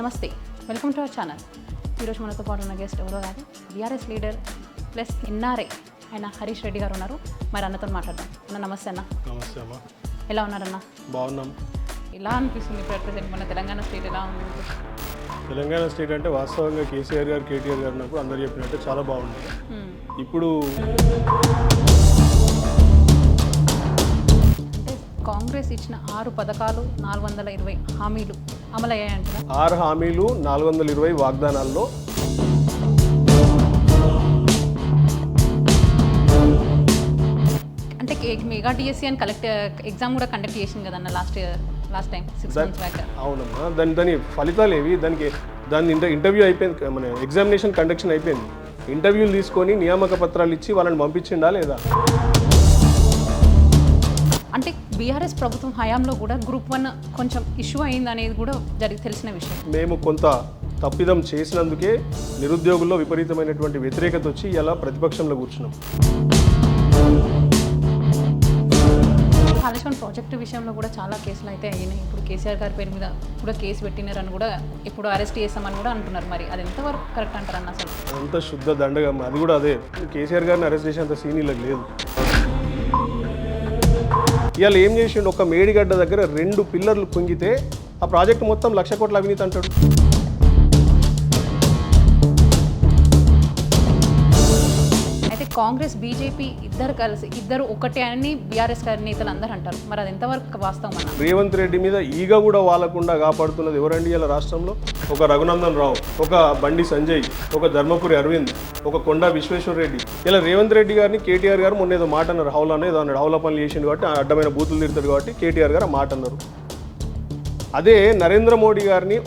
నమస్తే, welcome to our channel. ఈరోజు మనతో పాటు ఉన్న గెస్ట్ ఎవరో కాదు, బీఆర్ఎస్ లీడర్ ప్లస్ ఎన్ఆర్ఐ ఆయన హరీష్ రెడ్డి గారు ఉన్నారు. మరి అన్నతో మాట్లాడదాం. అన్న నమస్తే. అన్న నమస్తే అమ్మా. ఎలా ఉన్నారన్న? బాగున్నాం. ఎలా అనిపిస్తుంది ఇప్పుడు ప్రజెంట్ మన తెలంగాణ స్టేట్ ఎలా ఉంది? తెలంగాణ స్టేట్ అంటే వాస్తవంగా కేసీఆర్ గారు కేటీఆర్ గారు ఉన్నప్పుడు అందరు చెప్పినట్టే చాలా బాగుంది. ఇప్పుడు అంటే కాంగ్రెస్ ఇచ్చిన 6 పథకాలు 420 హామీలు అమలయ్యాయంటారా? 6 హామీలు 420 వాగ్దానాల్లో అంటే మెగా డిఎస్సి అని ఎగ్జామ్ కూడా కండక్ట్ చేసింది కదన్న లాస్ట్ టైం 6 months బ్యాక్. అవునమ్మా. దాని ఫలితాలు ఏవి? దాని ఇంటర్వ్యూ అయిపోయింది, మన ఎగ్జామినేషన్ కండక్షన్ అయిపోయింది. ఇంటర్వ్యూలు తీసుకొని నియామక పత్రాలు ఇచ్చి వాళ్ళని పంపించిండా లేదా? అంటే బీఆర్ఎస్ ప్రభుత్వం హయాంలో కూడా గ్రూప్ 1 కొంచెం ఇష్యూ అయింది అనేది కూడా తెలిసిన విషయం. మేము కొంత తప్పిదం చేసినందుకే నిరుద్యోగుల్లో విపరీతమైనటువంటి వ్యతిరేకత వచ్చి ఇలా ప్రతిపక్షంలో కూర్చున్నాం. కాళేశ్వరం ప్రాజెక్టు విషయంలో కూడా చాలా కేసులు అయితే అయినాయి. ఇప్పుడు కేసీఆర్ గారి పేరు మీద కూడా కేసు పెట్టినారని కూడా ఇప్పుడు అరెస్ట్ చేస్తామని కూడా అంటున్నారు. మరి అది ఎంతవరకు కరెక్ట్ అంటారు అన్న? అసలు అంత శుద్ధ దండగా అది కూడా అదే. కేసీఆర్ గారిని అరెస్ట్ చేసేంత సీనియర్లకు లేదు. ఇవాళ ఏం చేసిండు? ఒక మేడిగడ్డ దగ్గర 2 పిల్లర్లు కుంగితే ఆ ప్రాజెక్టు మొత్తం 1,00,000 కోట్ల అవినీతి అంటాడు. అయితే కాంగ్రెస్ బీజేపీ ఇద్దరు ఒకటే అని బీఆర్ఎస్ గారి నేతలు అందరూ అంటారు. మరి అది ఎంతవరకు వాస్తవం అన్న? రేవంత్ రెడ్డి మీద ఈగ కూడా వాలకుండా కాపాడుతున్నది ఎవరండి ఇలా రాష్ట్రంలో? ఒక రఘునందన్ రావు, ఒక బండి సంజయ్, ఒక ధర్మపురి అరవింద్, ఒక కొండా విశ్వేశ్వర రెడ్డి. ఇలా రేవంత్ రెడ్డి గారిని కేటీఆర్ గారు మొన్న ఏదో మాట అన్నారు. హౌలానే ఏదో అన్నాడు. హౌలా పనులు చేసిండు కాబట్టి అడ్డమైన బూతులు తిడతాడు కాబట్టి కేటీఆర్ గారు ఆ మాట అన్నారు. అదే నరేంద్ర మోడీ గారిని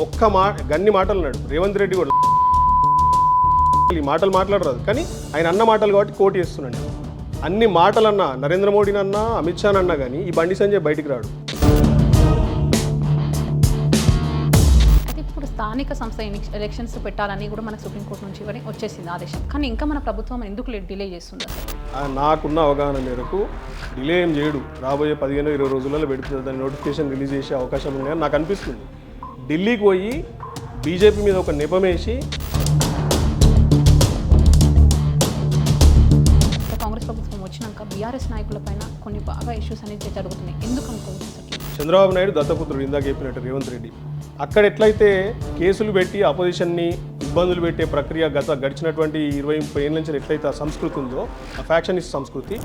గన్ని మాటలు అన్నాడు. రేవంత్ రెడ్డి కూడా ఈ మాటలు మాట్లాడరాదు, కానీ ఆయన అన్న మాటలు కాబట్టి కోటి చేస్తున్నాడు. అన్ని మాటలన్నా నరేంద్ర మోడీని అన్నా అమిత్ షాని అన్నా కానీ ఈ బండి సంజయ్ బయటికి రాడు. అయితే ఇప్పుడు స్థానిక సంస్థ ఎలక్షన్స్ పెట్టాలని కూడా మనకు సుప్రీంకోర్టు నుంచి వచ్చేసింది ఆదేశం. కానీ ఇంకా మన ప్రభుత్వం ఎందుకు డిలే చేస్తుంది? నాకున్న అవగాహన మేరకు డిలే ఏం చేయడు. రాబోయే 15-20 రోజులలో పెడుతుంది. దాని నోటిఫికేషన్ రిలీజ్ చేసే అవకాశం ఉందని నాకు అనిపిస్తుంది. ఢిల్లీకి పోయి బీజేపీ మీద ఒక నెపమేసి కాంగ్రెస్ ప్రభుత్వం వచ్చినాక బీఆర్ఎస్ నాయకుల పైన కొన్ని బాగా ఇష్యూస్ అనేది జరుగుతున్నాయి. ఎందుకు అనుకోవచ్చు? చంద్రబాబు నాయుడు దత్తపుత్రుడు, ఇందాక చెప్పినట్టు రేవంత్ రెడ్డి. అక్కడ ఎట్లయితే కేసులు పెట్టి అపోజిషన్ని ఇబ్బందులు పెట్టే ప్రక్రియ గడిచినటువంటి 20-30 ఏళ్ళ నుంచి ఎట్లయితే ఆ సంస్కృతి ఉందో, ఆ ఫ్యాక్షనిస్ట్ సంస్కృతి.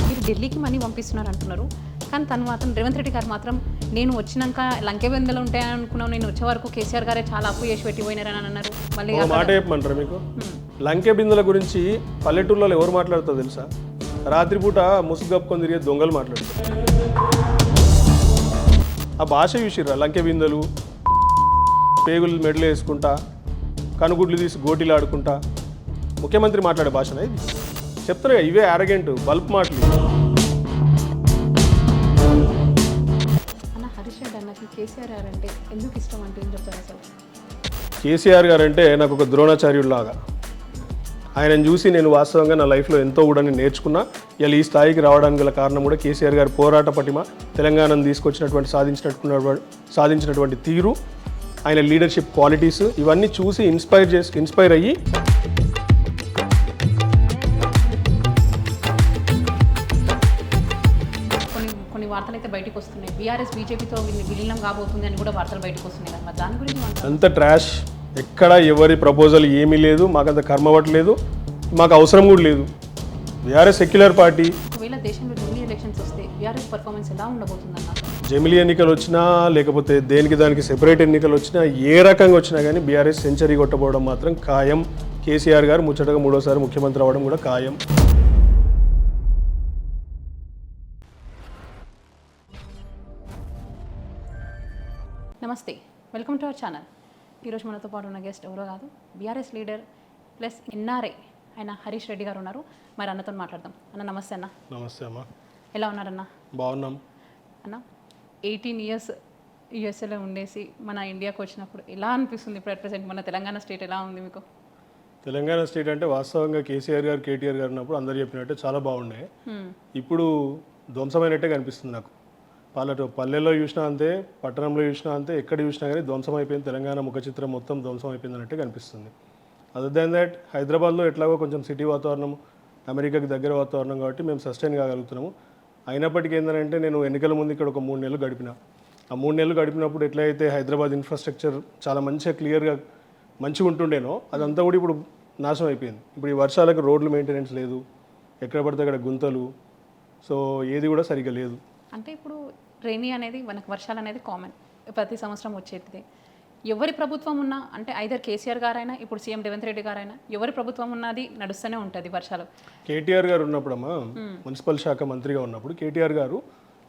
మీరు ఢిల్లీకి మనీ పంపిస్తున్నారు అంటున్నారు, కానీ తను మాత్రం రేవంత్ రెడ్డి గారు మాత్రం నేను వచ్చినాక లంకెబెందలు ఉంటాయని అనుకున్నాను, నేను వచ్చే వరకు కేసీఆర్ గారే చాలా అప్పు చేసి పెట్టి పోయినారని అన్నారు. మళ్ళీ మాట చెప్పమంటారు మీకు? లంకె బిందుల గురించి పల్లెటూళ్ళలో ఎవరు మాట్లాడుతుందో తెలుసా? రాత్రిపూట ముసుగు కప్పుకొని తిరిగే దొంగలు మాట్లాడుతారు. ఆ భాష చూసిర్రా? లంకె బిందెలు, పేగులు మెడలు వేసుకుంటా, కనుగుడ్లు తీసి గోటీలు ఆడుకుంటా ముఖ్యమంత్రి మాట్లాడే భాషనా ఇది? చెప్తారు ఇవే అరగెంట్ బల్బ్ మాటలు. అన్న, హరీష్ రెడ్డి అన్నకి కేసీఆర్ గారు అంటే ఎందుకు ఇష్టం అంటే ఏం చెప్తారు అసలు? కేసీఆర్ గారు అంటే నాకు ఒక ద్రోణాచార్యుల్లాగా. ఆయనను చూసి నేను వాస్తవంగా నా లైఫ్లో ఎంతో కూడా నేను నేర్చుకున్నా. ఇలా ఈ స్థాయికి రావడానికి గల కారణం కూడా కేసీఆర్ గారి పోరాట పటిమ, తెలంగాణను తీసుకొచ్చినటువంటి సాధించినటువంటి తీరు, ఆయన లీడర్షిప్ క్వాలిటీస్, ఇవన్నీ చూసి ఇన్స్పైర్ అయ్యి కొన్ని వార్తలు అయితే బయటకు వస్తున్నాయి. బీఆర్ఎస్ బీజేపీతో విలీనం కాబోతుంది అని కూడా వార్తలు బయటకు వస్తున్నాయి కదా, దాని గురించి అంత ట్రాష్. ఎక్కడ ఎవరి ప్రపోజల్ ఏమీ లేదు, మాకంత కర్మవట్లేదు, మాకు అవసరం కూడా లేదు. BRS secular party. ఒకవేళ దేశంలో జమిలీ ఎలక్షన్స్ వస్తే బీఆర్ఎస్ పర్ఫార్మెన్స్ ఎలా ఉండబోతుందన్న? జమిలీ ఎన్నికలు వచ్చినా లేకపోతే దానికి సెపరేట్ ఎన్నికలు వచ్చినా ఏ రకంగా వచ్చినా కానీ బీఆర్ఎస్ సెంచరీ కొట్టబోవడం మాత్రం ఖాయం. కేసీఆర్ గారు ముచ్చటగా 3వ సారి ముఖ్యమంత్రి అవ్వడం కూడా ఖాయం. నమస్తే, వెల్కమ్ టు అవర్ ఛానల్. ఈరోజు మనతో పాటు ఉన్న గెస్ట్ ఎవరో కాదు, బీఆర్ఎస్ లీడర్ ప్లస్ ఎన్ఆర్ఐ ఆయన హరీష్ రెడ్డి గారు ఉన్నారు. మరి అన్నతో మాట్లాడదాం. అన్న నమస్తే. అన్న నమస్తే అమ్మా. ఎలా ఉన్నారన్న? బాగున్నాం అన్న. 18 years యూఎస్ఏలో ఉండేసి మన ఇండియాకి వచ్చినప్పుడు ఎలా అనిపిస్తుంది? ఇప్పుడు ప్రజెంట్ మన తెలంగాణ స్టేట్ ఎలా ఉంది మీకు? తెలంగాణ స్టేట్ అంటే వాస్తవంగా కేసీఆర్ గారు కేటీఆర్ గారు ఉన్నప్పుడు అందరు చెప్పినట్టే చాలా బాగుండే. ఇప్పుడు ధ్వంసమైనట్టే కనిపిస్తుంది నాకు. పల్లెల్లో చూసినా అంతే, పట్టణంలో చూసినా అంతే, ఎక్కడ చూసినా కానీ ధ్వంసం అయిపోయింది. తెలంగాణ ముఖ చిత్రం మొత్తం ధ్వంసం అయిపోయింది అన్నట్టు కనిపిస్తుంది. అదర్ దాన్ దట్ హైదరాబాద్లో ఎట్లాగో కొంచెం సిటీ వాతావరణం, అమెరికాకి దగ్గర వాతావరణం కాబట్టి మేము సస్టైన్ కాగలుగుతున్నాము. అయినప్పటికీ ఏంటంటే నేను ఎన్నికల ముందు ఇక్కడ ఒక 3 నెలలు గడిపిన. ఆ 3 నెలలు గడిపినప్పుడు ఎట్లయితే హైదరాబాద్ ఇన్ఫ్రాస్ట్రక్చర్ చాలా మంచిగా క్లియర్గా మంచిగా ఉంటుండేనో అదంతా కూడా ఇప్పుడు నాశనం అయిపోయింది. ఇప్పుడు ఈ వర్షాలకు రోడ్లు మెయింటెనెన్స్ లేదు, ఎక్కడ పడితే అక్కడ గుంతలు, సో ఏది కూడా సరిగ్గా లేదు. అంటే ఇప్పుడు రెయినీ అనేది మనకు వర్షాలు అనేది కామన్, ప్రతి సంవత్సరం వచ్చేది. ఎవరి ప్రభుత్వం ఉన్నా అంటే ఐదర్ కేసీఆర్ గారైనా ఇప్పుడు సీఎం రేవంత్ రెడ్డి గారైనా ఎవరి ప్రభుత్వం ఉన్నది నడుస్తూనే ఉంటుంది వర్షాలు. కేటీఆర్ గారు ఉన్నప్పుడమ్మా మున్సిపల్ శాఖ మంత్రిగా ఉన్నప్పుడు కేటీఆర్ గారు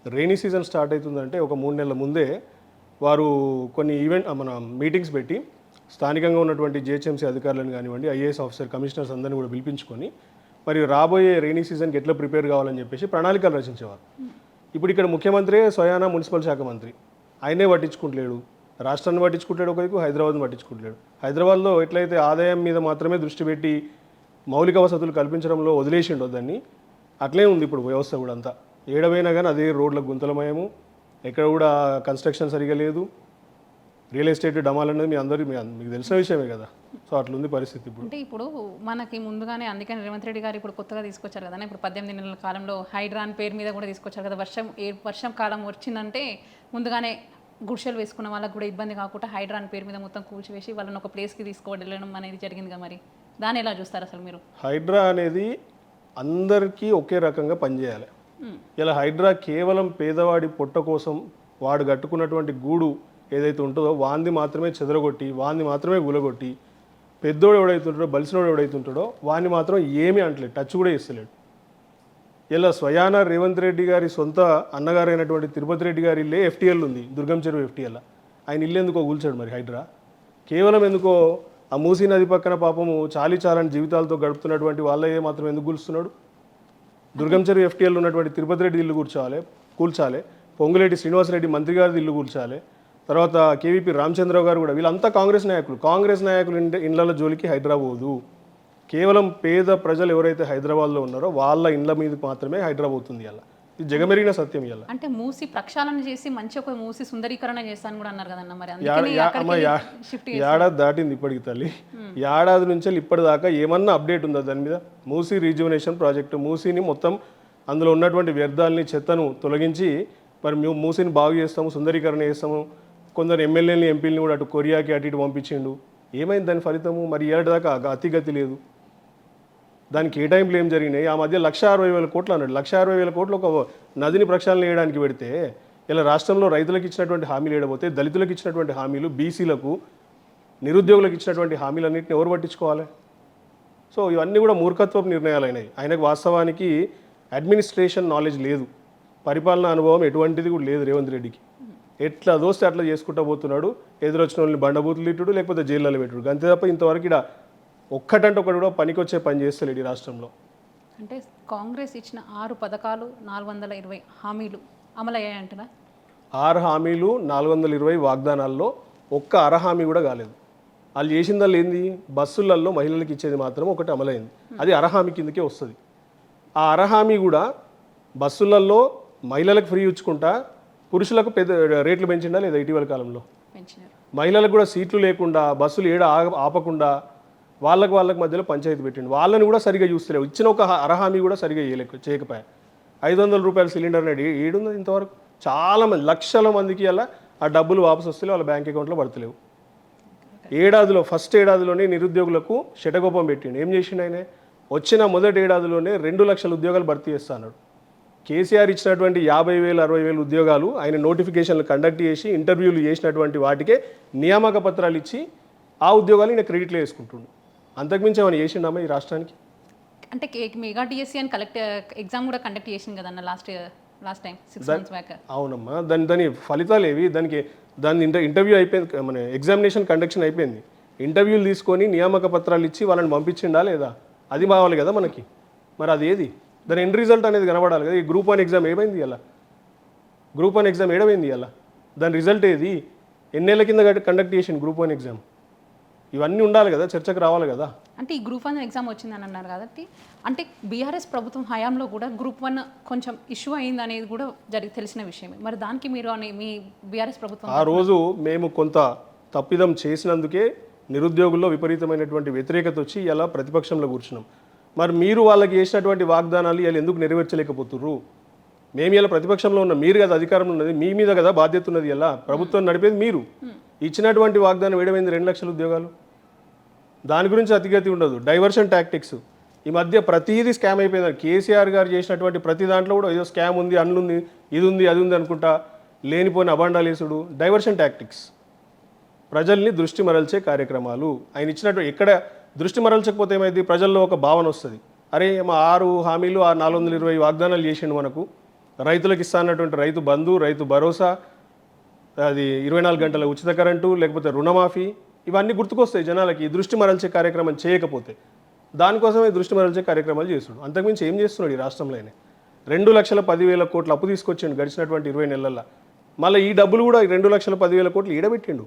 రెయినీ సీజన్ స్టార్ట్ అవుతుందంటే ఒక 3 నెలల ముందే వారు కొన్ని మన మీటింగ్స్ పెట్టి స్థానికంగా ఉన్నటువంటి జిహెచ్ఎంసీ అధికారులను కానివ్వండి, ఐఏఎస్ ఆఫీసర్, కమిషనర్స్ అందరినీ కూడా పిలిపించుకొని మరి రాబోయే రెయినీ సీజన్కి ఎట్లా ప్రిపేర్ కావాలని చెప్పేసి ప్రణాళికలు రచించేవారు. ఇప్పుడు ఇక్కడ ముఖ్యమంత్రి స్వయానా మున్సిపల్ శాఖ మంత్రి, ఆయనే పట్టించుకుంటలేడు, రాష్ట్రాన్ని పట్టించుకుంటాడు, ఒకవైపు హైదరాబాద్ని పట్టించుకుంటలేడు. హైదరాబాద్లో ఎట్లయితే ఆదాయం మీద మాత్రమే దృష్టి పెట్టి మౌలిక వసతులు కల్పించడంలో వదిలేసిండో దాన్ని, అట్లే ఉంది ఇప్పుడు వ్యవస్థ కూడా అంతా. ఏడవైనా కానీ అదే రోడ్ల గుంతలమయము, ఎక్కడ కూడా కన్స్ట్రక్షన్ సరిగా లేదు, రియల్ ఎస్టేట్ డమాల్ అనేది మీకు తెలిసిన విషయమే కదా. సో అట్లుంది పరిస్థితి ఇప్పుడు. అంటే ఇప్పుడు మనకి ముందుగానే అందుకని రేవంత్ రెడ్డి గారు ఇప్పుడు కొత్తగా తీసుకొచ్చారు కదా, ఇప్పుడు 18 నెలల కాలంలో హైడ్రాన్ పేరు మీద కూడా తీసుకొచ్చారు కదా. వర్షం కాలం వచ్చిందంటే ముందుగానే గుడిసెలు వేసుకున్న వాళ్ళకి కూడా ఇబ్బంది కాకుండా హైడ్రాన్ పేరు మీద మొత్తం కూల్చివేసి వాళ్ళని ఒక ప్లేస్కి తీసుకువెళ్ళడం అనేది జరిగింది కదా. మరి దాన్ని ఎలా చూస్తారు అసలు మీరు? హైడ్రా అనేది అందరికీ ఒకే రకంగా పనిచేయాలి. ఇలా హైడ్రా కేవలం పేదవాడి పొట్ట కోసం వాడు కట్టుకున్నటువంటి గూడు ఏదైతే ఉంటుందో వాంది మాత్రమే చెదరగొట్టి, వాంది మాత్రమే గులగొట్టి, పెద్దోడు ఎవడైతుంటాడో బలిసినోడు ఎవడైతుంటాడో వాడిని మాత్రం ఏమీ అంటలేదు, టచ్ కూడా ఇస్తలేడు. ఇలా స్వయాన రేవంత్ రెడ్డి గారి సొంత అన్నగారైనటువంటి తిరుపతి రెడ్డి గారి ఇల్లే ఎఫ్టీఎల్ ఉంది, దుర్గం చెరువు ఎఫ్టీఎల్. ఆయన ఇల్లు ఎందుకో కూల్చాడు మరి హైడ్రా. కేవలం ఎందుకో ఆ మూసీ నది పక్కన పాపము చాలని జీవితాలతో గడుపుతున్నటువంటి వాళ్ళే మాత్రం ఎందుకు కూల్స్తున్నాడు? దుర్గం చెరువు ఎఫ్టీఎల్ ఉన్నటువంటి తిరుపతి రెడ్డి ఇల్లు కూల్చాలి, పొంగులేటి శ్రీనివాసరెడ్డి మంత్రి గారిది ఇల్లు కూల్చాలి, తర్వాత కేవీపీ రామచంద్రరావు గారు కూడా, వీళ్ళంతా కాంగ్రెస్ నాయకులు ఇండ్ల జోలికి హైడ్రా పోదు. కేవలం పేద ప్రజలు ఎవరైతే హైదరాబాద్లో ఉన్నారో వాళ్ళ ఇండ్ల మీద మాత్రమే హైడ్రా పోతుంది. అలా ఇది జగమెరిగిన సత్యం. ఇలా అంటే మూసి ప్రక్షాళన చేసి మంచి ఒక మూసి సుందరీకరణ చేస్తాను కూడా అన్నారు కదన్న. మరి ఏడాది దాటింది ఇప్పటికి తల్లి, ఏడాది నుంచి ఇప్పటిదాకా ఏమన్నా అప్డేట్ ఉందా దాని మీద? మూసీ రీజువనేషన్ ప్రాజెక్టు, మూసీని మొత్తం అందులో ఉన్నటువంటి వ్యర్థాలని చెత్తను తొలగించి మరి మేము మూసీని బాగు చేస్తాము, సుందరీకరణ చేస్తాము, కొందరు ఎమ్మెల్యేని ఎంపీలని కూడా అటు కొరియాకి అటు ఇటు పంపించిండు. ఏమైంది దాని ఫలితము? మరి ఏడాదాకా అతిగతి లేదు. దానికి కేటాయింపులు ఏం జరిగినాయి? ఆ మధ్య 1,60,000 కోట్లు అన్నాడు. 1,60,000 కోట్లు ఒక నదిని ప్రక్షాళన చేయడానికి పెడితే ఇలా రాష్ట్రంలో రైతులకు ఇచ్చినటువంటి హామీలు ఏడబోతే, దళితులకు ఇచ్చినటువంటి హామీలు, బీసీలకు, నిరుద్యోగులకు ఇచ్చినటువంటి హామీలన్నింటినీ ఎవరు పట్టించుకోవాలి? సో ఇవన్నీ కూడా మూర్ఖత్వపు నిర్ణయాలు అయినాయి. ఆయనకు వాస్తవానికి అడ్మినిస్ట్రేషన్ నాలెడ్జ్ లేదు, పరిపాలనా అనుభవం ఎటువంటిది కూడా లేదు రేవంత్ రెడ్డికి. ఎట్లా దోస్తే అట్లా చేసుకుంటూ పోతున్నాడు. ఎదురొచ్చిన వాళ్ళని బండబూతులు తిట్టుడు, లేకపోతే జైల్లో పెట్టుడు, అంతే తప్ప ఇంతవరకు ఇక్కడ ఒక్కటంటే ఒకటి కూడా పనికొచ్చే పని చేస్తలేడు ఈ రాష్ట్రంలో. అంటే కాంగ్రెస్ ఇచ్చిన 6 పథకాలు 420 హామీలు అమలయ్యాయంటారా? 6 హామీలు 420 వాగ్దానాల్లో ఒక్క అరహామీ కూడా కాలేదు. వాళ్ళు చేసిందల్లా ఏంది? బస్సులలో మహిళలకు ఇచ్చేది మాత్రం ఒకటి అమలైంది, అది అరహామీ కిందకే వస్తుంది. ఆ అరహామీ కూడా బస్సులలో మహిళలకు ఫ్రీ ఇచ్చుకుంటా పురుషులకు పెద్ద రేట్లు పెంచిండా లేదా? ఇటీవల కాలంలో మహిళలకు కూడా సీట్లు లేకుండా, బస్సులు ఆపకుండా వాళ్ళకు మధ్యలో పంచాయతీ పెట్టిండు. వాళ్ళని కూడా సరిగా చూస్తలేవు. ఇచ్చిన ఒక అరహామీ కూడా సరిగా చేయకపోయా. 500 రూపాయల సిలిండర్ అనేది ఏడుంది ఇంతవరకు? చాలా మంది, లక్షల మందికి అలా ఆ డబ్బులు వాపసు వస్తే వాళ్ళ బ్యాంక్ అకౌంట్లో పడతలేవు. ఫస్ట్ ఏడాదిలోనే నిరుద్యోగులకు శటగోపం పెట్టిండు. ఏం చేసిండు ఆయన? వచ్చిన మొదటి ఏడాదిలోనే 2 లక్షల ఉద్యోగాలు భర్తీ చేస్తా అన్నాడు. కేసీఆర్ ఇచ్చినటువంటి 50,000 60,000 ఉద్యోగాలు ఆయన నోటిఫికేషన్లు కండక్ట్ చేసి ఇంటర్వ్యూలు చేసినటువంటి వాటికే నియామక పత్రాలు ఇచ్చి ఆ ఉద్యోగాలు ఈయన క్రెడిట్లో వేసుకుంటుండు. అంతకుమించి ఏమైనా చేసిండమ్మా ఈ రాష్ట్రానికి? అంటే మెగా డిఎస్సీ అని ఎగ్జామ్ కూడా కండక్ట్ చేసింది కదన్న లాస్ట్ టైం 6 months బ్యాక్. అవునమ్మా, దాని ఫలితాలు ఏవి? దాని ఇంటర్వ్యూ అయిపోయింది, మన ఎగ్జామినేషన్ కండక్షన్ అయిపోయింది. ఇంటర్వ్యూలు తీసుకొని నియామక పత్రాలు ఇచ్చి వాళ్ళని పంపించిండా లేదా? అది కావాలి కదా మనకి. మరి అది ఏది? దాని ఎండ్ రిజల్ట్ అనేది కనబడాలి కదా. ఈ గ్రూప్ 1 ఎగ్జామ్ ఏమైంది ఇలా? గ్రూప్ 1 ఎగ్జామ్ ఏడమైంది ఇలా? దాని రిజల్ట్ ఏది? ఎన్నేళ్ల కింద కండక్ట్ చేసింది గ్రూప్ 1 ఎగ్జామ్? ఇవన్నీ ఉండాలి కదా, చర్చకు రావాలి కదా. అంటే ఈ గ్రూప్ 1 ఎగ్జామ్ వచ్చిందని అన్నారు కాబట్టి అంటే బీఆర్ఎస్ ప్రభుత్వం హయాంలో కూడా గ్రూప్ 1 కొంచెం ఇష్యూ అయింది అనేది కూడా తెలిసిన విషయమే. మరి దానికి మీరు మీ బీఆర్ఎస్ ప్రభుత్వం ఆ రోజు మేము కొంత తప్పిదం చేసినందుకే నిరుద్యోగుల్లో విపరీతమైనటువంటి వ్యతిరేకత వచ్చి ఇలా ప్రతిపక్షంలో కూర్చున్నాం. మరి మీరు వాళ్ళకి చేసినటువంటి వాగ్దానాలు ఇలా ఎందుకు నెరవేర్చలేకపోతుర్రు? మేము ఇలా ప్రతిపక్షంలో ఉన్నాం, మీరు కదా అధికారంలో ఉన్నది, మీ మీద కదా బాధ్యత ఉన్నది. ఇలా ప్రభుత్వం నడిపేది మీరు. ఇచ్చినటువంటి వాగ్దానం వేయడమైంది 2 లక్షల ఉద్యోగాలు. దాని గురించి అతిగతి ఉండదు. డైవర్షన్ టాక్టిక్స్ ఈ మధ్య ప్రతిదీ స్కామ్ అయిపోయింది. కేసీఆర్ గారు చేసినటువంటి ప్రతి దాంట్లో కూడా ఏదో స్కామ్ ఉంది, అన్నుంది, ఇది ఉంది, అది ఉంది అనుకుంటా లేనిపోయిన అబాండాలేసుడు, డైవర్షన్ టాక్టిక్స్, ప్రజల్ని దృష్టి మరల్చే కార్యక్రమాలు. ఆయన ఇచ్చినటువంటి ఎక్కడ దృష్టి మరల్చకపోతే ఏమైంది, ప్రజల్లో ఒక భావన వస్తుంది, అరే మా 6 హామీలు 420 వాగ్దానాలు చేసిండు మనకు, రైతులకు ఇస్తానటువంటి రైతు బంధు, రైతు భరోసా, అది 24 గంటల ఉచిత కరెంటు, లేకపోతే రుణమాఫీ, ఇవన్నీ గుర్తుకొస్తాయి జనాలకి. దృష్టి మరల్చే కార్యక్రమం చేయకపోతే దానికోసమే దృష్టి మరల్చే కార్యక్రమాలు చేస్తున్నాడు. అంతకుమించి ఏం చేస్తున్నాడు ఈ రాష్ట్రంలో? 2,10,000 కోట్ల అప్పు తీసుకొచ్చిండు గడిచినటువంటి 20 నెలల్లో. మళ్ళీ ఈ డబ్బులు కూడా 2,10,000 కోట్లు ఈడబెట్టిండు.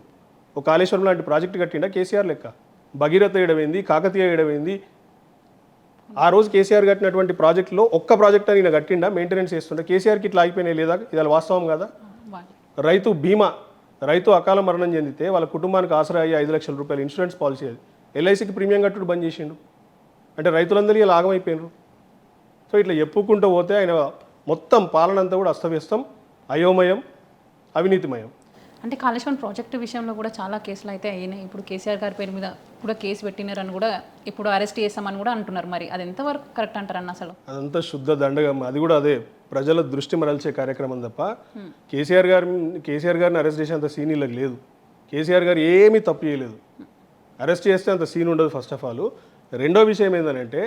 ఒక కాళేశ్వరం లాంటి ప్రాజెక్టు కట్టిండా కేసీఆర్ లెక్క? భగీరథ ఏడమైంది, కాకతీయ ఏడమైంది. ఆ రోజు కేసీఆర్ కట్టినటువంటి ప్రాజెక్టులో ఒక్క ప్రాజెక్ట్ అని కట్టిండా, మెయింటెనెన్స్ చేస్తుండే? కేసీఆర్కి ఇట్లా అయిపోయినాయి లేదా? ఇది వాస్తవం కదా. రైతు బీమా, రైతు అకాల మరణం చెందితే వాళ్ళ కుటుంబానికి ఆసరా అయ్యే 5 లక్షల రూపాయలు ఇన్సూరెన్స్ పాలసీ, అది ఎల్ఐసికి ప్రీమియం కట్టుడు బంద్ చేసిండు. అంటే రైతులందరూ ఇలా ఆగమైపోయినారు. సో ఇట్లా చెప్పుకుంటూ పోతే ఆయన మొత్తం పాలన అంతా కూడా అస్తవ్యస్తం, అయోమయం, అవినీతిమయం. అంటే కాళేశ్వరం ప్రాజెక్టు విషయంలో కూడా చాలా కేసులు అయితే అయినాయి. ఇప్పుడు కేసీఆర్ గారి పేరు మీద కూడా కేసు పెట్టినారని కూడా, ఇప్పుడు అరెస్ట్ చేస్తామని కూడా అంటున్నారు. మరి అది ఎంతవరకు కరెక్ట్ అంటారన్న? అసలు అదంతా శుద్ధ దండగం. అది కూడా అదే ప్రజల దృష్టి మరల్చే కార్యక్రమం తప్ప కేసీఆర్ గారిని అరెస్ట్ చేసేంత సీన్ వీళ్ళకి లేదు. కేసీఆర్ గారు ఏమీ తప్పు చేయలేదు. అరెస్ట్ చేస్తే అంత సీన్ ఉండదు ఫస్ట్ ఆఫ్ ఆల్. రెండో విషయం ఏంటంటే,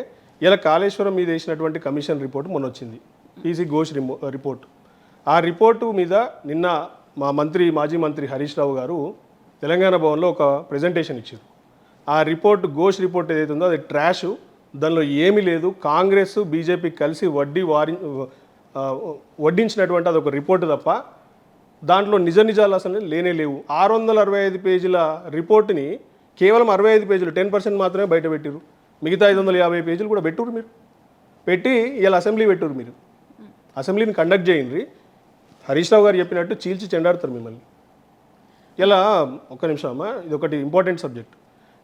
ఇలా కాళేశ్వరం మీద వేసినటువంటి కమిషన్ రిపోర్ట్ మొన్న వచ్చింది, పీసీ ఘోష్ రిపోర్ట్. ఆ రిపోర్టు మీద నిన్న మా మాజీ మంత్రి హరీష్ రావు గారు తెలంగాణ భవన్లో ఒక ప్రెజెంటేషన్ ఇచ్చారు. ఆ రిపోర్ట్, ఘోష్ రిపోర్ట్ ఏదైతే ఉందో అది ట్రాష్, దానిలో ఏమీ లేదు. కాంగ్రెస్ బీజేపీ కలిసి వడ్డించినటువంటి అది ఒక రిపోర్టు తప్ప దాంట్లో నిజాలు అసలు లేనే లేవు. 665 పేజీల రిపోర్ట్ని కేవలం 65 పేజీలు 10% మాత్రమే బయట పెట్టారు. మిగతా 550 పేజీలు కూడా పెట్టురు. మీరు పెట్టి ఇలా అసెంబ్లీ పెట్టురు. మీరు అసెంబ్లీని కండక్ట్ చేయండి. హరీష్ రావు గారు చెప్పినట్టు చీల్చి చెండాడుతారు మిమ్మల్ని. ఇలా ఒక్క నిమిషం అమ్మా, ఇది ఒకటి ఇంపార్టెంట్ సబ్జెక్ట్.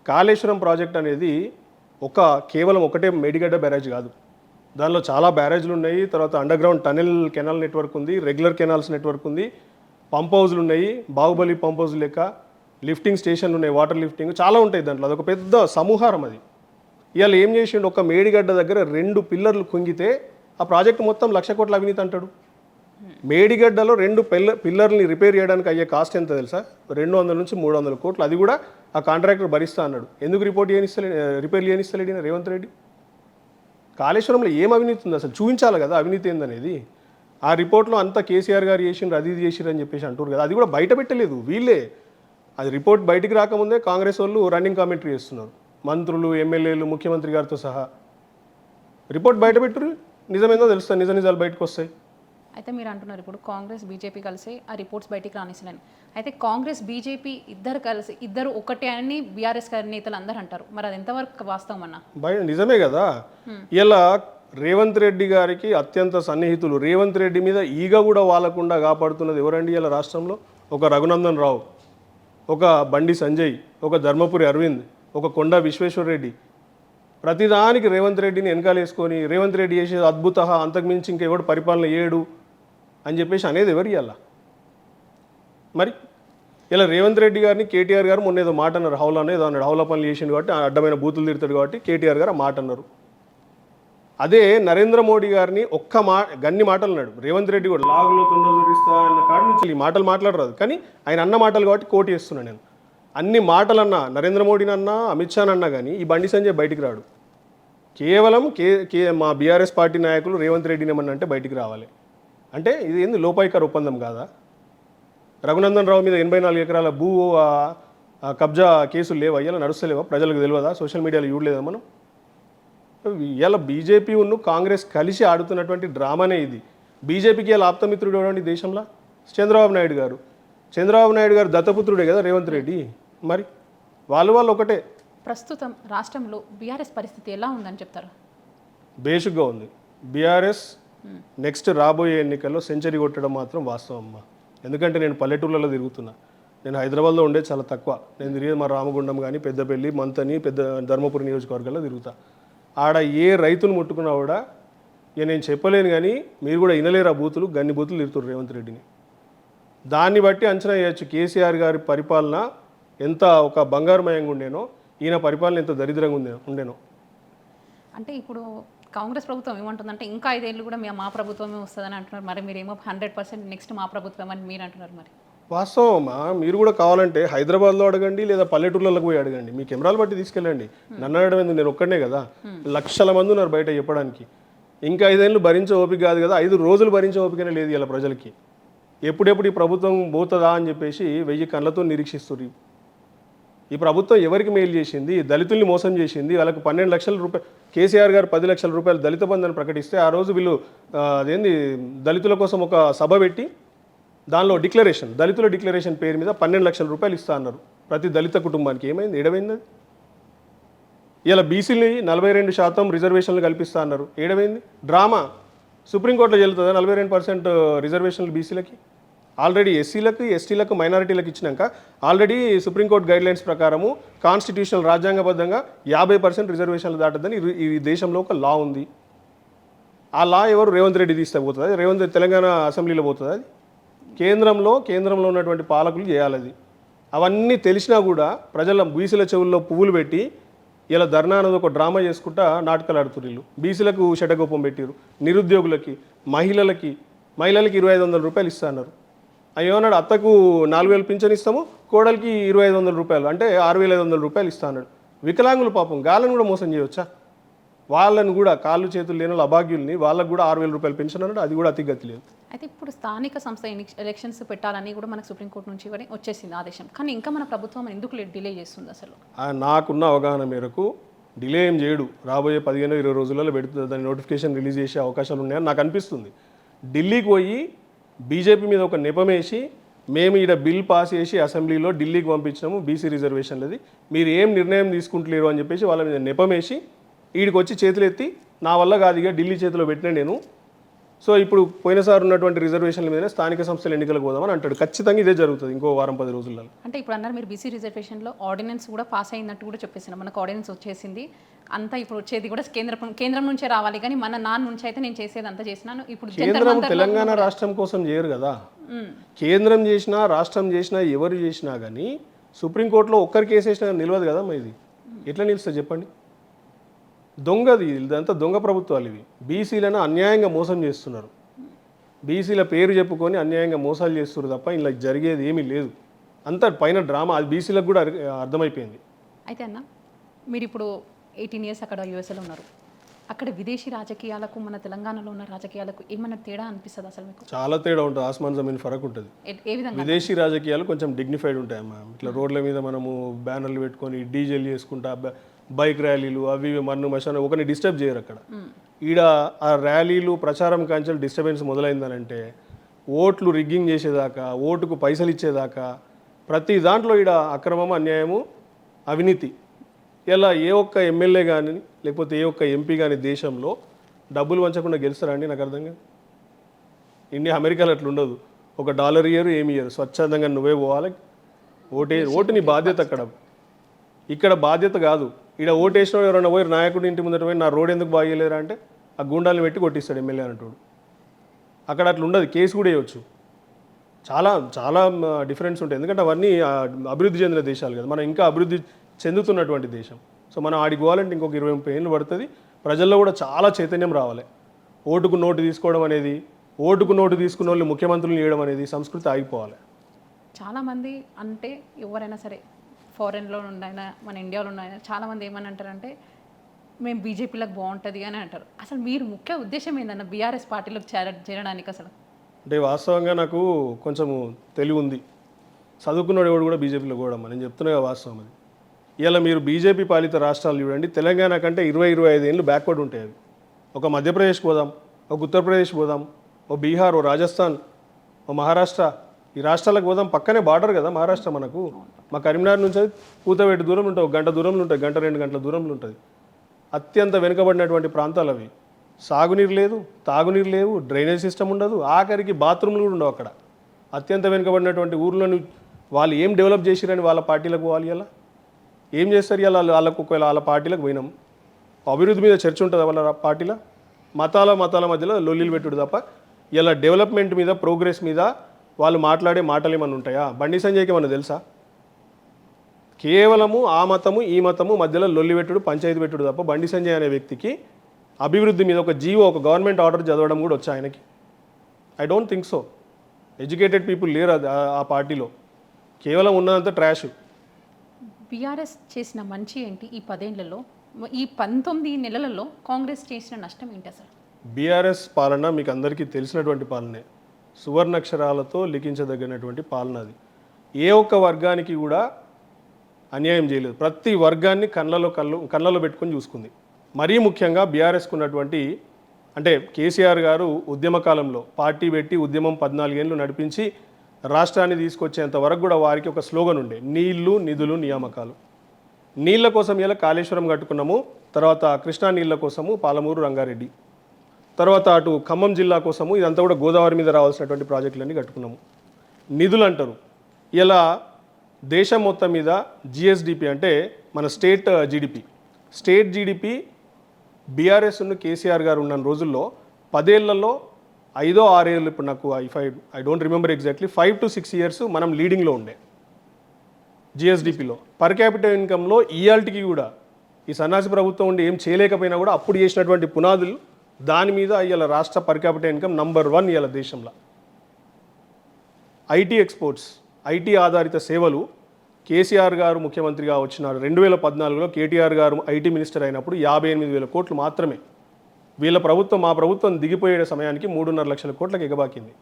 కాళేశ్వరం ప్రాజెక్ట్ అనేది కేవలం ఒకటే మేడిగడ్డ బ్యారేజ్ కాదు. దానిలో చాలా బ్యారేజ్లు ఉన్నాయి. తర్వాత అండర్ గ్రౌండ్ కెనాల్ నెట్వర్క్ ఉంది, రెగ్యులర్ కెనాల్స్ నెట్వర్క్ ఉంది, పంప్ హౌజ్లు ఉన్నాయి, బాహుబలి పంప్ హౌజ్ లెక్క లిఫ్టింగ్ స్టేషన్లు ఉన్నాయి, వాటర్ లిఫ్టింగ్ చాలా ఉంటాయి దాంట్లో. అదొక పెద్ద సమూహారం అది. ఇవాళ ఏం చేసిండు, ఒక మేడిగడ్డ దగ్గర 2 పిల్లర్లు కుంగితే ఆ ప్రాజెక్ట్ మొత్తం 1,00,000 కోట్ల అవినీతి అంటాడు. మేడిగడ్డలో 2 పిల్లర్ని రిపేర్ చేయడానికి అయ్యే కాస్ట్ ఎంత తెలుసా? 200 నుంచి 300 కోట్లు. అది కూడా ఆ కాంట్రాక్టర్ భరిస్తా అన్నాడు. ఎందుకు రిపేర్ చేయనిస్తలేడు రేవంత్ రెడ్డి? కాళేశ్వరంలో ఏం అవినీతి ఉంది అసలు చూపించాలి కదా అవినీతి ఏందనేది. ఆ రిపోర్ట్లో అంతా కేసీఆర్ గారు చేసిండ్రు, అది చేసిర్రు అని చెప్పేసి అంటారు కదా. అది కూడా బయట పెట్టలేదు వీళ్ళే. అది రిపోర్ట్ బయటికి రాకముందే కాంగ్రెస్ వాళ్ళు రన్నింగ్ కామెంటరీ చేస్తున్నారు, మంత్రులు, ఎమ్మెల్యేలు, ముఖ్యమంత్రి గారితో సహా. రిపోర్ట్ బయట పెట్టురు, నిజమేందో తెలుస్తుంది, నిజాలు బయటకు వస్తాయి. అయితే మీరు అంటున్నారు ఇప్పుడు కాంగ్రెస్ బీజేపీ కలిసి ఆ రిపోర్ట్స్ బయటికి రానిస్తలేని. అయితే కాంగ్రెస్ బీజేపీ ఇద్దరు ఒకటే అని బీఆర్ఎస్ గారి నేతలు అందరూ అంటారు. మరి అది ఎంతవరకు వాస్తవం అన్న? నిజమే కదా. ఇలా రేవంత్ రెడ్డి గారికి అత్యంత సన్నిహితులు, రేవంత్ రెడ్డి మీద ఈగ కూడా వాలకుండా కాపాడుతున్నది ఎవరండి ఇలా రాష్ట్రంలో? ఒక రఘునందన్ రావు, ఒక బండి సంజయ్, ఒక ధర్మపురి అరవింద్, ఒక కొండ విశ్వేశ్వర్ రెడ్డి. ప్రతిదానికి రేవంత్ రెడ్డిని వెనకాలేసుకొని రేవంత్ రెడ్డి చేసేది అద్భుత, అంతకుమించి ఇంకెవడు పరిపాలన చేయడు అని చెప్పేసి అనేది ఎవరు ఇవ్వాల? మరి ఇలా రేవంత్ రెడ్డి గారిని కేటీఆర్ గారు మొన్న ఏదో మాట అన్నారు, హౌలానే ఏదో అన్నాడు, హౌలా పనులు చేసిండు కాబట్టి అడ్డమైన బూతులు తిడతాడు కాబట్టి కేటీఆర్ గారు ఆ మాట అన్నారు. అదే నరేంద్ర మోడీ గారిని గన్ని మాటలు అన్నాడు రేవంత్ రెడ్డి కూడా, లాగులో తొండ చూపిస్తా అన్న కాడి నుంచి ఈ మాటలు మాట్లాడరాదు, కానీ ఆయన అన్న మాటలు కాబట్టి కోటి చేస్తున్నాను నేను. అన్ని మాటలన్నా నరేంద్ర మోడీని అన్నా, అమిత్ షాని అన్నా కానీ ఈ బండి సంజయ్ బయటికి రాడు. కేవలం మా బీఆర్ఎస్ పార్టీ నాయకులు రేవంత్ రెడ్డిని ఏమన్నా అంటే బయటికి రావాలి. అంటే ఇది ఏంది లోపాయికార ఒప్పందం కాదా? రఘునందన్ రావు మీద 84 ఎకరాల భూ కబ్జా కేసులు లేవా? ఇలా నడుస్తలేవా? ప్రజలకు తెలియదా? సోషల్ మీడియాలో చూడలేదా మనం? ఇలా బీజేపీ ఉన్ను కాంగ్రెస్ కలిసి ఆడుతున్నటువంటి డ్రామానే ఇది. బీజేపీకి ఇలా ఆప్తమిత్రుడు ఎవరండి దేశంలో? చంద్రబాబు నాయుడు గారు దత్తపుత్రుడే కదా రేవంత్ రెడ్డి. మరి వాళ్ళు ఒకటే. ప్రస్తుతం రాష్ట్రంలో బీఆర్ఎస్ పరిస్థితి ఎలా ఉందని చెప్తారు? బేసిక్గా ఉంది. బీఆర్ఎస్ నెక్స్ట్ రాబోయే ఎన్నికల్లో సెంచరీ కొట్టడం మాత్రం వాస్తవం అమ్మా. ఎందుకంటే నేను పల్లెటూళ్ళలో తిరుగుతున్నా. నేను హైదరాబాద్లో ఉండేది చాలా తక్కువ. నేను తిరిగేది మా రామగుండం కానీ, పెద్దపల్లి, మంతని, పెద్ద ధర్మపురి నియోజకవర్గాల్లో తిరుగుతా. ఆడ ఏ రైతును ముట్టుకున్నా కూడా ఇక నేను చెప్పలేను, కానీ మీరు కూడా వినలేరు ఆ బూతులు, గన్ని బూతులు తిరుగుతారు రేవంత్ రెడ్డిని. దాన్ని బట్టి అంచనా వేయచ్చు కేసీఆర్ గారి పరిపాలన ఎంత ఒక బంగారుమయంగా ఉండేనో, ఈయన పరిపాలన ఎంత దరిద్రంగా ఉండేనో. అంటే ఇప్పుడు కాంగ్రెస్ ప్రభుత్వం ఏమంటుందంటే ఇంకా 5 ఏళ్ళు కూడా మా ప్రభుత్వమే వస్తుందని అంటున్నారు. మరి మీరేమో 100% నెక్స్ట్ మా ప్రభుత్వం అని మీరు అంటున్నారు. మరి వాస్తవమా? మీరు కూడా కావాలంటే హైదరాబాద్లో అడగండి, లేదా పల్లెటూళ్ళకి పోయి అడగండి. మీ కెమెరాలు బట్టి తీసుకెళ్ళండి. నన్ను అడగడం ఎందుకు? నేను ఒక్కడనే కదా, లక్షల మంది ఉన్నారు బయట చెప్పడానికి. ఇంకా 5 ఏళ్ళు భరించే ఓపిక కాదు కదా, 5 రోజులు భరించే ఓపికనే లేదు ఇలా ప్రజలకి. ఎప్పుడెప్పుడు ఈ ప్రభుత్వం పోతుందా అని చెప్పేసి 1000 కళ్ళతో నిరీక్షిస్తున్నారు. ఈ ప్రభుత్వం ఎవరికి మేలు చేసింది? దళితుల్ని మోసం చేసింది. వాళ్ళకి 12 లక్షల రూపాయలు, కేసీఆర్ గారు 10 లక్షల రూపాయలు దళిత బంధు అని ప్రకటిస్తే ఆ రోజు వీళ్ళు అదేంది దళితుల కోసం ఒక సభ పెట్టి దానిలో డిక్లరేషన్, దళితుల డిక్లరేషన్ పేరు మీద 12 లక్షల రూపాయలు ఇస్తా అన్నారు ప్రతి దళిత కుటుంబానికి. ఏమైంది? ఏడమైంది అది? ఇలా బీసీని 42% రిజర్వేషన్లు కల్పిస్తా అన్నారు. ఏడమైంది? డ్రామా. సుప్రీంకోర్టులో చెల్లుతుందా 42% రిజర్వేషన్లు బీసీలకి? ఆల్రెడీ ఎస్సీలకు, ఎస్టీలకు, మైనారిటీలకు ఇచ్చినాక ఆల్రెడీ సుప్రీంకోర్టు గైడ్లైన్స్ ప్రకారము కాన్స్టిట్యూషనల్ రాజ్యాంగబద్ధంగా 50% రిజర్వేషన్లు దాటద్దని ఈ దేశంలో ఒక లా ఉంది. ఆ లా ఎవరు? రేవంత్ రెడ్డి తీస్తే పోతుంది. రేవంత్ తెలంగాణ అసెంబ్లీలో పోతుంది. అది కేంద్రంలో ఉన్నటువంటి పాలకులు చేయాలి. అది అవన్నీ తెలిసినా కూడా ప్రజల బీసీల చెవుల్లో పువ్వులు పెట్టి ఇలా ధర్నా అనేది ఒక డ్రామా చేసుకుంటా నాటకాలు ఆడుతున్నారు. వీళ్ళు బీసీలకు షటకోపం పెట్టారు, నిరుద్యోగులకి, మహిళలకి 2500 రూపాయలు ఇస్తా అన్నారు. అయ్యోనాడు అత్తకు 4000 పింఛన్ ఇస్తాము, కోడలికి 2500 రూపాయలు, అంటే 6500 రూపాయలు ఇస్తా అన్నాడు. వికలాంగులు పాపం గాళ్ళని కూడా మోసం చేయవచ్చా? వాళ్ళని కూడా కాళ్ళు చేతులు లేని అభాగ్యుల్ని వాళ్ళకు కూడా 6000 రూపాయలు పెన్షన్ అన్నాడు. అది కూడా అతిగతి లేదు. అయితే ఇప్పుడు స్థానిక సంస్థ ఎలక్షన్స్ పెట్టాలని కూడా మనకు సుప్రీంకోర్టు నుంచి వచ్చేసింది ఆదేశం. కానీ ఇంకా మన ప్రభుత్వం ఎందుకు డిలే చేస్తుంది అసలు? నాకున్న అవగాహన మేరకు డిలే ఏం చేయడు. రాబోయే 15-20 రోజులలో పెడుతుంది. దాని నోటిఫికేషన్ రిలీజ్ చేసే అవకాశాలు ఉన్నాయని నాకు అనిపిస్తుంది. ఢిల్లీకి పోయి బీజేపీ మీద ఒక నెపమేసి మేము ఈడ బిల్ పాస్ చేసి అసెంబ్లీలో ఢిల్లీకి పంపించినాము బీసీ రిజర్వేషన్లది, మీరు ఏం నిర్ణయం తీసుకుంటలేరు అని చెప్పేసి వాళ్ళ మీద నెపమేసి ఈడికి వచ్చి చేతులు ఎత్తి నా వల్ల కాదు ఇక ఢిల్లీ చేతిలో పెట్టినా నేను, సో ఇప్పుడు పోయినసారి ఉన్నటువంటి రిజర్వేషన్ల మీదనే స్థానిక సంస్థల ఎన్నికలకు పోదామని అంటాడు. ఖచ్చితంగా ఇదే జరుగుతుంది ఇంకో వారం 10 రోజుల్లో. అంటే ఇప్పుడు అన్నారు మీరు బీసీ రిజర్వేషన్లో ఆర్డినెన్స్ కూడా పాస్ అయినట్టు కూడా చెప్పేసినా, మనకు ఆర్డినెన్స్ వచ్చేసింది అంతా. ఇప్పుడు వచ్చేది కూడా కేంద్రం నుంచే రావాలి, కానీ మన నాన్న నుంచి అయితే నేను చేసేది అంతా చేసినాను. ఇప్పుడు కేంద్రం తెలంగాణ రాష్ట్రం కోసం చేయరు కదా. కేంద్రం చేసినా రాష్ట్రం చేసినా ఎవరు చేసినా కానీ సుప్రీంకోర్టులో ఒక్కరి కేసు వేసినా నిలవదు కదా. ఇది ఎట్లా నిలుస్తుంది చెప్పండి? దొంగది ఇదంతా, దొంగ ప్రభుత్వాలు ఇవి. బీసీలను అన్యాయంగా మోసం చేస్తున్నారు. బీసీల పేరు చెప్పుకొని అన్యాయంగా మోసాలు చేస్తున్నారు తప్ప ఇలా జరిగేది ఏమీ లేదు. అంతా పైన డ్రామా. అది బీసీలకు కూడా అర్థమైపోయింది. అయితే అన్న మీరు ఇప్పుడు 18 years అక్కడ యూఎస్ఏలో ఉన్నారు. అక్కడ విదేశీ రాజకీయాలకు మన తెలంగాణలో ఉన్న రాజకీయాలకు ఏమైనా తేడా అనిపిస్తుంది అసలు మీకు? చాలా తేడా ఉంటుంది. ఆస్మాన్ జమీన్ ఫరక్ ఉంటుంది. ఏ విధంగా? విదేశీ రాజకీయాలు కొంచెం డిగ్నిఫైడ్ ఉంటాయమ్మా. ఇట్లా రోడ్ల మీద మనము బ్యానర్లు పెట్టుకొని డీజేలు చేసుకుంటా బైక్ ర్యాలీలు అవి మన్ను మశాను ఒకరిని డిస్టర్బ్ చేయరు అక్కడ. ఈడ ఆ ర్యాలీలు ప్రచారం కాంచెలు డిస్టర్బెన్స్ మొదలైందనంటే ఓట్లు రిగ్గింగ్ చేసేదాకా, ఓటుకు పైసలు ఇచ్చేదాకా ప్రతి దాంట్లో ఈడ అక్రమము, అన్యాయము, అవినీతి. ఇలా ఏ ఒక్క ఎమ్మెల్యే కానీ లేకపోతే ఏ ఒక్క ఎంపీ కానీ దేశంలో డబ్బులు వంచకుండా గెలుస్తారండి? నాకు అర్థం కాదు. అమెరికాలో అట్లా ఉండదు. $1 ఇయ్యరు, ఏమి ఇయ్యరు. స్వచ్ఛందంగా నువ్వే పోవాలి. ఓటు నీ బాధ్యత. ఇక్కడ బాధ్యత కాదు. ఇక్కడ ఓటేసిన ఎవరైనా పోయి నాయకుడి ఇంటి ముందట పోయి నా రోడ్ ఎందుకు బాగలేరా అంటే ఆ గుండాలను పెట్టి కొట్టిస్తాడు ఎమ్మెల్యే అంటాడు. అక్కడ అట్లా ఉండదు. కేసు కూడా వేయవచ్చు. చాలా చాలా డిఫరెన్స్ ఉంటాయి. ఎందుకంటే అవన్నీ అభివృద్ధి చెందిన దేశాలు కదా, మనం ఇంకా అభివృద్ధి చెందుతున్నటువంటి దేశం. సో మనం ఆడికి పోవాలంటే ఇంకొక 20-30 ఏళ్ళు పడుతుంది. ప్రజల్లో కూడా చాలా చైతన్యం రావాలి. ఓటుకు నోటు తీసుకోవడం అనేది, ఓటుకు నోటు తీసుకున్న వాళ్ళు ముఖ్యమంత్రులు చేయడం అనేది సంస్కృతి ఆగిపోవాలి. చాలామంది అంటే ఎవరైనా సరే ఫారెన్లో ఉండైనా మన ఇండియాలో ఉండైనా చాలామంది ఏమని అంటారంటే మేము బీజేపీలకు బాగుంటుంది అని అంటారు. అసలు మీరు ముఖ్య ఉద్దేశం ఏందన్న బీఆర్ఎస్ పార్టీలోకి చేరడానికి? అసలు అంటే వాస్తవంగా నాకు కొంచెం తెలివి ఉంది. చదువుకున్నాడు ఎవడు కూడా బీజేపీలో కూడా నేను చెప్తున్నా వాస్తవం అది. ఇలా మీరు బీజేపీ పాలిత రాష్ట్రాలు చూడండి, తెలంగాణ కంటే 20-25 ఏళ్ళు బ్యాక్వర్డ్ ఉంటాయి అవి. ఒక మధ్యప్రదేశ్ పోదాం, ఒక ఉత్తరప్రదేశ్ పోదాం, ఓ బీహార్, ఓ రాజస్థాన్, ఓ మహారాష్ట్ర, ఈ రాష్ట్రాలకు పోదాం, పక్కనే బార్డర్ కదా మహారాష్ట్ర మనకు. మా కరీంనగర్ నుంచి కూతవేటి దూరంలో ఉంటుంది, 1 గంట దూరంలో ఉంటుంది, 1-2 గంటల దూరంలో ఉంటుంది. అత్యంత వెనుకబడినటువంటి ప్రాంతాలు అవి. సాగునీరు లేదు, తాగునీరు లేవు, డ్రైనేజ్ సిస్టమ్ ఉండదు, ఆఖరికి బాత్రూమ్లు కూడా ఉండవు అక్కడ. అత్యంత వెనుకబడినటువంటి ఊర్లను వాళ్ళు ఏం డెవలప్ చేసిరని వాళ్ళ పార్టీలకు పోవాలి. ఇలా ఏం చేస్తారు? ఇలా వాళ్ళకు ఒకవేళ వాళ్ళ పార్టీలకు పోయినాం, అభివృద్ధి మీద చర్చ ఉంటుంది వాళ్ళ పార్టీలో. మతాల మధ్యలో లొల్లిలు పెట్టుడు తప్ప ఇలా డెవలప్మెంట్ మీద, ప్రోగ్రెస్ మీద వాళ్ళు మాట్లాడే మాటలు ఏమన్నా ఉంటాయా? బండి సంజయ్కి ఏమన్నా తెలుసా? కేవలము ఆ మతము ఈ మతము మధ్యలో లొల్లి పెట్టుడు, పంచాయతీ పెట్టుడు తప్ప బండి సంజయ్ అనే వ్యక్తికి అభివృద్ధి మీద ఒక జీవో, ఒక గవర్నమెంట్ ఆర్డర్ చదవడం కూడా వచ్చా ఆయనకి? I don't think so. Educated people లేరు ఆ పార్టీలో, కేవలం ఉన్నదంతా ట్రాష్. బీఆర్ఎస్ చేసిన మంచి ఏంటి ఈ 10 ఏళ్లలో? ఈ 19 నెలలలో కాంగ్రెస్ చేసిన నష్టం ఏంటి అసలు? బీఆర్ఎస్ పాలన మీకు అందరికీ తెలిసినటువంటి పాలనే. సువర్ణాక్షరాలతో లిఖించదగినటువంటి పాలన అది. ఏ ఒక్క వర్గానికి కూడా అన్యాయం చేయలేదు. ప్రతి వర్గాన్ని కళ్ళలో పెట్టుకొని చూసుకుంది. మరీ ముఖ్యంగా బీఆర్ఎస్కు ఉన్నటువంటి, అంటే కేసీఆర్ గారు ఉద్యమ కాలంలో పార్టీ పెట్టి ఉద్యమం 14 ఏళ్ళు నడిపించి రాష్ట్రాన్ని తీసుకొచ్చేంత వరకు కూడా వారికి ఒక స్లోగన్ ఉండే, నీళ్లు నిధులు నియామకాలు. నీళ్ల కోసం ఇలా కాళేశ్వరం కట్టుకున్నాము, తర్వాత కృష్ణా నీళ్ల కోసము పాలమూరు రంగారెడ్డి, తర్వాత అటు ఖమ్మం జిల్లా కోసము ఇదంతా కూడా గోదావరి మీద రావాల్సినటువంటి ప్రాజెక్టులన్నీ కట్టుకున్నాము. నిధులు అంటారు. ఇలా దేశం మొత్తం మీద జిఎస్డిపి అంటే మన స్టేట్ జీడిపి బీఆర్ఎస్ను కేసీఆర్ గారు ఉన్న రోజుల్లో 10 ఏళ్లలో 5-6 ఏళ్ళు, ఇప్పుడు నాకు I don't remember exactly, 5 to 6 years మనం లీడింగ్లో ఉండే జిఎస్డిపిలో. పర్ క్యాపిటల్ ఇన్కంలో ఈఆల్టీకి కూడా ఈ సన్నాసి ప్రభుత్వం ఉండి ఏం చేయలేకపోయినా కూడా అప్పుడు చేసినటువంటి పునాదులు, దాని మీద ఇవాళ రాష్ట్ర పర్ క్యాపిటల్ ఇన్కమ్ నంబర్ 1 ఇవాళ దేశంలో. ఐటీ ఎక్స్పోర్ట్స్, ఐటీ ఆధారిత సేవలు కేసీఆర్ గారు ముఖ్యమంత్రిగా వచ్చినారు 2014లో. కేటీఆర్ గారు ఐటీ మినిస్టర్ అయినప్పుడు 58,000 కోట్లు మాత్రమే. వీళ్ళ ప్రభుత్వం, మా ప్రభుత్వం దిగిపోయే సమయానికి 3.5 లక్షల కోట్లకు ఎగబాకింది.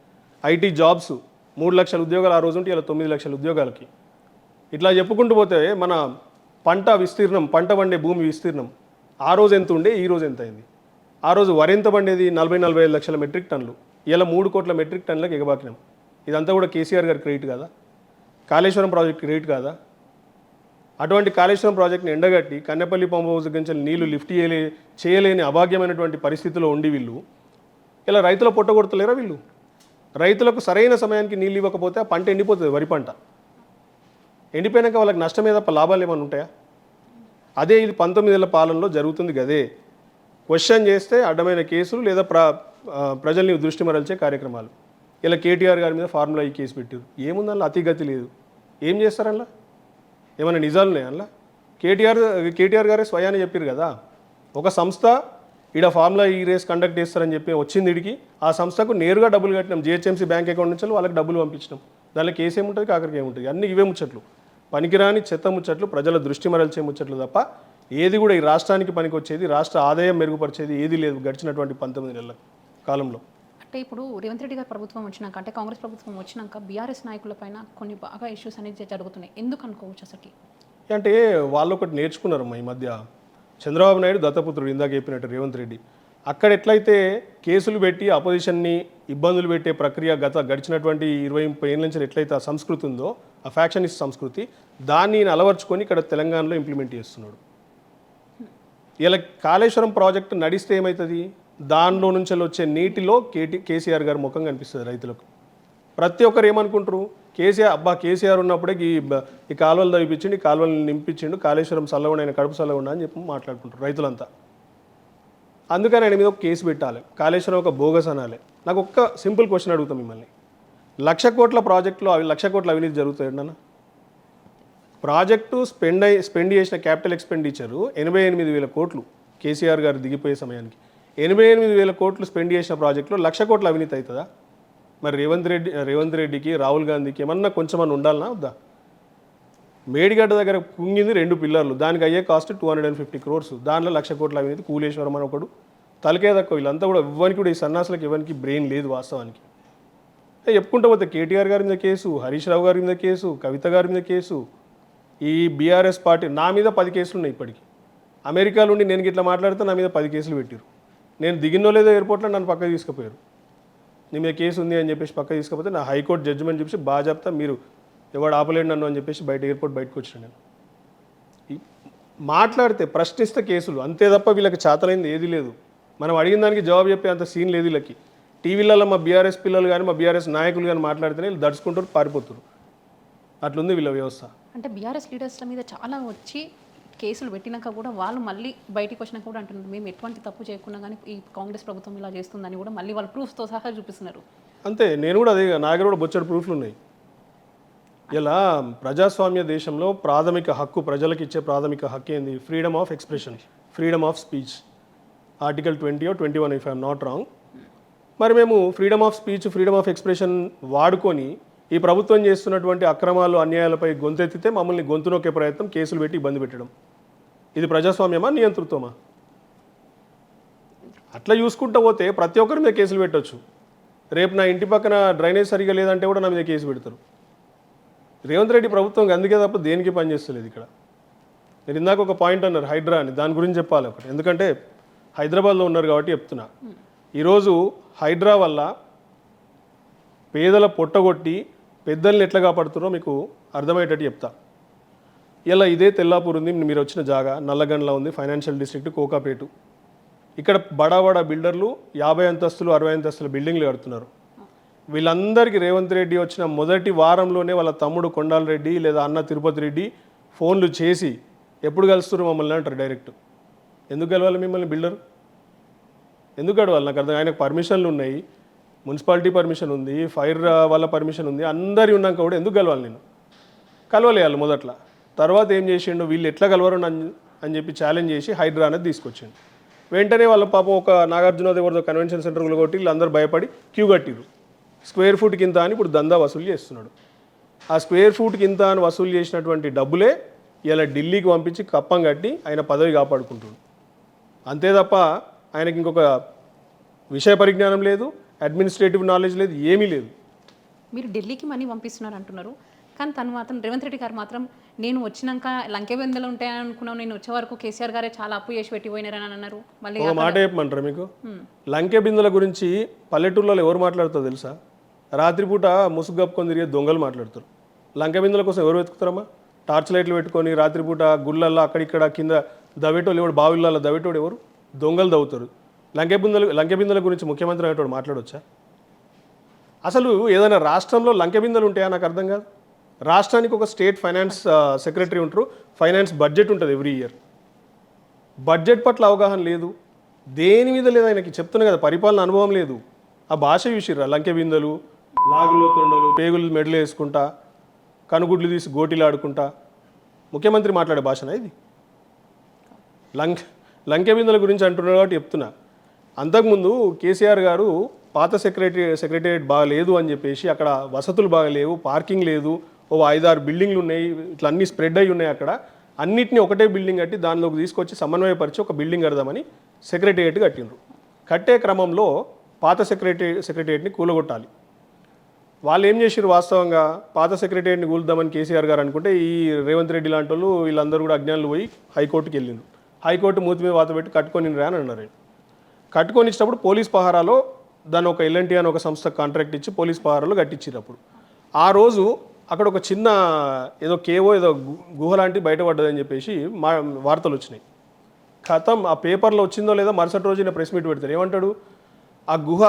ఐటీ జాబ్స్ 3 లక్షల ఉద్యోగాలు ఆ రోజు ఉంటే ఇలా 9 లక్షల ఉద్యోగాలకి. ఇట్లా చెప్పుకుంటూ పోతే మన పంట విస్తీర్ణం, పంట పండే భూమి విస్తీర్ణం ఆ రోజు ఎంత ఉండే, ఈ రోజు ఎంత అయింది? ఆ రోజు వరి ఎంత పండేది? 40-45 లక్షల మెట్రిక్ టన్నులు. ఇలా 3 కోట్ల మెట్రిక్ టన్నులకు ఎగబాకినాం. ఇదంతా కూడా కేసీఆర్ గారి క్రెడిట్ కాదా? కాళేశ్వరం ప్రాజెక్ట్ క్రెడిట్ కాదా? అటువంటి కాళేశ్వరం ప్రాజెక్ట్ని ఎండగట్టి కన్నెపల్లి పంప్ హౌస్ గురించి నీళ్లు లిఫ్ట్ చేయలేని అభాగ్యమైనటువంటి పరిస్థితిలో ఉండి వీళ్ళు ఇలా రైతుల పొట్టగొడతలేరా? వీళ్ళు రైతులకు సరైన సమయానికి నీళ్ళు ఇవ్వకపోతే ఆ పంట ఎండిపోతుంది. వరి పంట ఎండిపోయినాక వాళ్ళకి నష్టమే తప్ప లాభాలు ఏమైనా ఉంటాయా? అదే ఇది 19 ఏళ్ల పాలనలో జరుగుతుంది గదే. క్వశ్చన్ చేస్తే అడ్డమైన కేసులు లేదా ప్రజల్ని దృష్టి మరల్చే కార్యక్రమాలు. ఇలా కేటీఆర్ గారి మీద ఫార్ములా ఈ కేసు పెట్టారు. ఏముందల్లా? అతిగతి లేదు. ఏం చేస్తారల్లా? ఏమైనా నిజాలు ఉన్నాయా అందులో? కేటీఆర్ గారే స్వయాన్ని చెప్పారు కదా, ఒక సంస్థ ఈడ ఫార్ములా ఈ రేస్ కండక్ట్ చేస్తారని చెప్పి వచ్చింది ఇడికి. ఆ సంస్థకు నేరుగా డబ్బులు కట్టినాం. జిహెచ్ఎంసీ బ్యాంక్ అకౌంట్ నుంచి వాళ్ళకి డబ్బులు పంపించినాం. దానిలో కేసు ఏముంటుంది, కాకరికి ఏముంటుంది? అన్నీ ఇవే ముచ్చట్లు, పనికిరాని చెత్త ముచ్చట్లు, ప్రజల దృష్టి మరల్చే ముచ్చట్లు తప్ప ఏది కూడా ఈ రాష్ట్రానికి పనికి వచ్చేది, రాష్ట్ర ఆదాయం మెరుగుపరిచేది ఏది లేదు గడిచినటువంటి 19 నెలల కాలంలో. అంటే ఇప్పుడు రేవంత్ రెడ్డి గారి ప్రభుత్వం వచ్చినాక, అంటే కాంగ్రెస్ ప్రభుత్వం వచ్చినాక బీఆర్ఎస్ నాయకులపైన కొన్ని బాగా ఇష్యూస్ అనేది జరుగుతున్నాయి. ఎందుకు అనుకోవచ్చు అసలు? అంటే వాళ్ళు ఒకటి నేర్చుకున్నారమ్మా ఈ మధ్య. చంద్రబాబు నాయుడు దత్తపుత్రుడు, ఇందాక చెప్పినట్టు రేవంత్ రెడ్డి. అక్కడ ఎట్లయితే కేసులు పెట్టి అపోజిషన్ని ఇబ్బందులు పెట్టే ప్రక్రియ గడిచినటువంటి 20-30 ఏళ్ళ నుంచి ఎట్లయితే ఆ సంస్కృతి ఉందో, ఆ ఫ్యాక్షనిస్ట్ సంస్కృతి, దాన్ని అలవర్చుకొని ఇక్కడ తెలంగాణలో ఇంప్లిమెంట్ చేస్తున్నాడు. ఇలా కాళేశ్వరం ప్రాజెక్టు నడిస్తే ఏమవుతుంది? దానిలో నుంచి వచ్చే నీటిలో కేసీఆర్ గారి ముఖం కనిపిస్తుంది రైతులకు. ప్రతి ఒక్కరు ఏమనుకుంటారు? కేసీఆర్ ఉన్నప్పుడే ఈ కాలువలు తవ్విపించిండు, ఈ కాలువలు నింపించిండు, కాళేశ్వరం చల్లగుండా, ఆయన కడుపు చల్లగుండా అని చెప్పి మాట్లాడుకుంటారు రైతులంతా. అందుకని ఆయన మీద ఒక కేసు పెట్టాలి, కాళేశ్వరం ఒక బోగస్ అనాలి. నాకు ఒక్క సింపుల్ క్వశ్చన్ అడుగుతాం మిమ్మల్ని. 1,00,000 కోట్ల ప్రాజెక్టులో 1,00,000 కోట్ల అవినీతి జరుగుతాయి అన్న? ప్రాజెక్టు స్పెండ్ చేసిన క్యాపిటల్ ఎక్స్పెండిచరు 88,000 కోట్లు కేసీఆర్ గారు దిగిపోయే సమయానికి. 88,000 కోట్లు స్పెండ్ చేసిన ప్రాజెక్టులో 1,00,000 కోట్ల అవినీతి అవుతుందా? మరి రేవంత్ రెడ్డికి, రాహుల్ గాంధీకి ఏమన్నా కొంచెమన్నా ఉండాలన్నా వద్దా? మేడిగడ్డ దగ్గర కుంగింది 2 పిల్లర్లు, దానికి అయ్యే కాస్ట్ 250 crores. దానిలో 1,00,000 కోట్ల అవినీతి. కూలేశ్వరం అని ఒకడు, తలకే తక్కువ. వీళ్ళంతా కూడా ఇవ్వనికి కూడా, ఈ సన్నాసులకు ఇవ్వనికి బ్రెయిన్ లేదు వాస్తవానికి. చెప్పుకుంటూ పోతే కేటీఆర్ గారి మీద కేసు, హరీష్ రావు గారి మీద కేసు, కవిత గారి మీద కేసు, ఈ బీఆర్ఎస్ పార్టీ నా మీద 10 కేసులు ఉన్నాయి ఇప్పటికి. అమెరికాలో ఉండి నేను ఇట్లా మాట్లాడితే నా మీద 10 కేసులు పెట్టారు. నేను దిగినో లేదో ఎయిర్పోర్ట్లో నన్ను పక్కకు తీసుకుపోయారు. నీ మీద కేసు ఉంది అని చెప్పేసి పక్క తీసుకపోతే నా హైకోర్టు జడ్జిమెంట్ చూసి బాజాప్తా మీరు ఎవడు ఆపలేడు నన్ను అని చెప్పేసి ఎయిర్పోర్ట్ బయటకు వచ్చాను నేను. మాట్లాడితే ప్రశ్నిస్తే కేసులు అంతే తప్ప వీళ్ళకి చేతలైంది ఏది లేదు. మనం అడిగిన దానికి జవాబు చెప్పే అంత సీన్ లేదు వీళ్ళకి. టీవీలలో మా బీఆర్ఎస్ పిల్లలు కానీ మా బీఆర్ఎస్ నాయకులు కానీ మాట్లాడితేనే వీళ్ళు దడుచుకుంటారు, పారిపోతారు. అట్లుంది వీళ్ళ వ్యవస్థ. అంటే బీఆర్ఎస్ లీడర్స్ల మీద చాలా వచ్చి కేసులు పెట్టినాక కూడా వాళ్ళు మళ్ళీ బయటికి వచ్చినాక కూడా అంటున్నారు మేము ఎటువంటి తప్పు చేయకుండా కానీ ఈ కాంగ్రెస్ ప్రభుత్వం ఇలా చేస్తుందని కూడా మళ్ళీ వాళ్ళు ప్రూఫ్తో సహా చూపిస్తున్నారు. అంతే, నేను కూడా అదే, నా దగ్గర కూడా బొచ్చడు ప్రూఫ్లు ఉన్నాయి. ఇలా ప్రజాస్వామ్య దేశంలో ప్రాథమిక హక్కు, ప్రజలకు ఇచ్చే ప్రాథమిక హక్కు ఏంది? Freedom of expression, freedom of speech. Article 20 or 21 if I'm not wrong. మరి మేము freedom of speech, freedom of expression వాడుకొని ఈ ప్రభుత్వం చేస్తున్నటువంటి అక్రమాలు, అన్యాయాలపై గొంతెత్తితే మమ్మల్ని గొంతు నొక్కే ప్రయత్నం, కేసులు పెట్టి ఇబ్బంది పెట్టడం, ఇది ప్రజాస్వామ్యమా, నియంతృత్వమా? అట్లా చూసుకుంటూ పోతే ప్రతి ఒక్కరి మీద కేసులు పెట్టవచ్చు. రేపు నా ఇంటి పక్కన డ్రైనేజ్ సరిగా లేదంటే కూడా నా మీద కేసు పెడతారు. రేవంత్ రెడ్డి ప్రభుత్వం అందుకే తప్ప దేనికి పనిచేస్తలేదు ఇక్కడ. మీరు ఇందాక ఒక పాయింట్ అన్నారు హైడ్రా అని, దాని గురించి చెప్పాలి ఒకటి. ఎందుకంటే హైదరాబాద్లో ఉన్నారు కాబట్టి చెప్తున్నా. ఈరోజు హైడ్రా వల్ల పేదల పొట్టగొట్టి పెద్దల్ని ఎట్లా కాపాడుతున్నారో మీకు అర్థమయ్యేటట్టు చెప్తా. ఇలా ఇదే తెల్లాపూర్ ఉంది, మీరు వచ్చిన జాగా నల్లగండ్ల ఉంది, ఫైనాన్షియల్ డిస్ట్రిక్ట్ కోకాపేటు. ఇక్కడ బడా బిల్డర్లు 50 అంతస్తులు 60 అంతస్తుల బిల్డింగ్లు కడుతున్నారు. వీళ్ళందరికీ రేవంత్ రెడ్డి వచ్చిన మొదటి వారంలోనే వాళ్ళ తమ్ముడు కొండాల రెడ్డి లేదా అన్న తిరుపతి రెడ్డి ఫోన్లు చేసి ఎప్పుడు కలుస్తున్నారు మమ్మల్ని అంటారు డైరెక్ట్. ఎందుకు కలవాలి మిమ్మల్ని బిల్డర్? ఎందుకు కలవాలి? నాకు అర్థం. ఆయనకు పర్మిషన్లు ఉన్నాయి, మున్సిపాలిటీ పర్మిషన్ ఉంది, ఫైర్ వాళ్ళ పర్మిషన్ ఉంది, అందరి ఉన్నాక కూడా ఎందుకు కలవాలి? నేను కలవలేయాలి మొదట్లో. తర్వాత ఏం చేసిండు, వీళ్ళు ఎట్లా కలవరు అని చెప్పి ఛాలెంజ్ చేసి హైడ్రా అనేది తీసుకొచ్చిండు. వెంటనే వాళ్ళ పాపం ఒక నాగార్జున ఎవరిదో కన్వెన్షన్ సెంటర్లో కొట్టి వీళ్ళందరూ భయపడి క్యూ కట్టిరు. స్క్వేర్ ఫుట్ కింద అని ఇప్పుడు దందా వసూలు చేస్తున్నాడు. ఆ స్క్వేర్ ఫుట్ కింద అని వసూలు చేసినటువంటి డబ్బులే ఇలా ఢిల్లీకి పంపించి కప్పం కట్టి ఆయన పదవి కాపాడుకుంటున్నాడు. అంతే తప్ప ఆయనకి ఇంకొక విషయ పరిజ్ఞానం లేదు, అడ్మినిస్ట్రేటివ్ నాలెడ్జ్ లేదు, ఏమీ లేదు. మీరు ఢిల్లీకి మనీ పంపిస్తున్నారు అంటున్నారు, కానీ తను మాత్రం రేవంత్ రెడ్డి గారు మాత్రం నేను వచ్చినాక లంకె బిందెలు ఉంటాయని అనుకున్నాను, నేను వచ్చే వరకు కేసీఆర్ గారే చాలా అప్పు చేసి పెట్టి పోయినారని అన్నారు. మళ్ళీ ఒక మాట చెప్పమంటారా మీకు? లంకె బిందెల గురించి పల్లెటూర్లలో ఎవరు మాట్లాడుతారో తెలుసా? రాత్రిపూట ముసుగు కప్పుకొని తిరిగే దొంగలు మాట్లాడుతారు. లంకె బిందెల కోసం ఎవరు వెతుకుతారమ్మా? టార్చ్ లైట్లు పెట్టుకొని రాత్రిపూట గుళ్ళల్లో అక్కడిక్కడ కింద దవ్వేటోళ్ళు ఎవడు, బావిళ్ళల్లో దవ్వేటోడు ఎవరు? దొంగలు దవ్వుతారు. లంకె బిందెల గురించి ముఖ్యమంత్రి అనేటోడు మాట్లాడవచ్చా? అసలు ఏదైనా రాష్ట్రంలో లంకె బిందెలు ఉంటాయా? నాకు అర్థం కాదు. రాష్ట్రానికి ఒక స్టేట్ ఫైనాన్స్ సెక్రటరీ ఉంటారు, ఫైనాన్స్ బడ్జెట్ ఉంటుంది ఎవ్రీ ఇయర్. బడ్జెట్ పట్ల అవగాహన లేదు, దేని మీద లేదు ఆయనకి. చెప్తున్నా కదా, పరిపాలన అనుభవం లేదు. ఆ భాష చూసిర్రా? లంకె బిందెలు, లాగుల్లో తొండలు, పేగులు మెడలు వేసుకుంటా, కనుగుడ్లు తీసి గోటీలు ఆడుకుంటా ముఖ్యమంత్రి మాట్లాడే భాషనా ఇది? లంకె బిందెల గురించి అంటున్నారు కాబట్టి చెప్తున్నా. అంతకుముందు కేసీఆర్ గారు పాత సెక్రటేరియట్ బాగలేదు అని చెప్పేసి అక్కడ వసతులు బాగలేవు, పార్కింగ్ లేదు, ఓ 5-6 బిల్డింగ్లు ఉన్నాయి, ఇట్లా అన్నీ స్ప్రెడ్ అయ్యి ఉన్నాయి. అక్కడ అన్నిటిని ఒకటే బిల్డింగ్ కట్టి దానిలోకి తీసుకొచ్చి సమన్వయపరిచి ఒక బిల్డింగ్ కడదామని సెక్రటేరియట్ కట్టిండ్రు. కట్టే క్రమంలో పాత సెక్రటేరియట్ని కూలగొట్టాలి. వాళ్ళు ఏం చేసారు? వాస్తవంగా పాత సెక్రటేరియట్ని కూలుద్దామని కేసీఆర్ గారు అనుకుంటే ఈ రేవంత్ రెడ్డి లాంటి వాళ్ళు వీళ్ళందరూ కూడా అజ్ఞానులు పోయి హైకోర్టుకి వెళ్ళిండ్రు. హైకోర్టు మూతి మీద వాత పెట్టి కట్టుకొని రా అని అన్నారు. కట్టుకొని ఇచ్చినప్పుడు పోలీస్ పహారాలో దాన్ని ఒక ఎల్ఎన్టీ అని ఒక సంస్థ కాంట్రాక్ట్ ఇచ్చి పోలీస్ పహారాలో కట్టించారు. అప్పుడు ఆ రోజు అక్కడ ఒక చిన్న ఏదో కేవో ఏదో గుహ లాంటి బయటపడ్డదని చెప్పేసి వార్తలు వచ్చినాయి. ఖతం ఆ పేపర్లో వచ్చిందో లేదో మరుసటి రోజు ప్రెస్ మీట్ పెడతారు. ఏమంటాడు? ఆ గుహ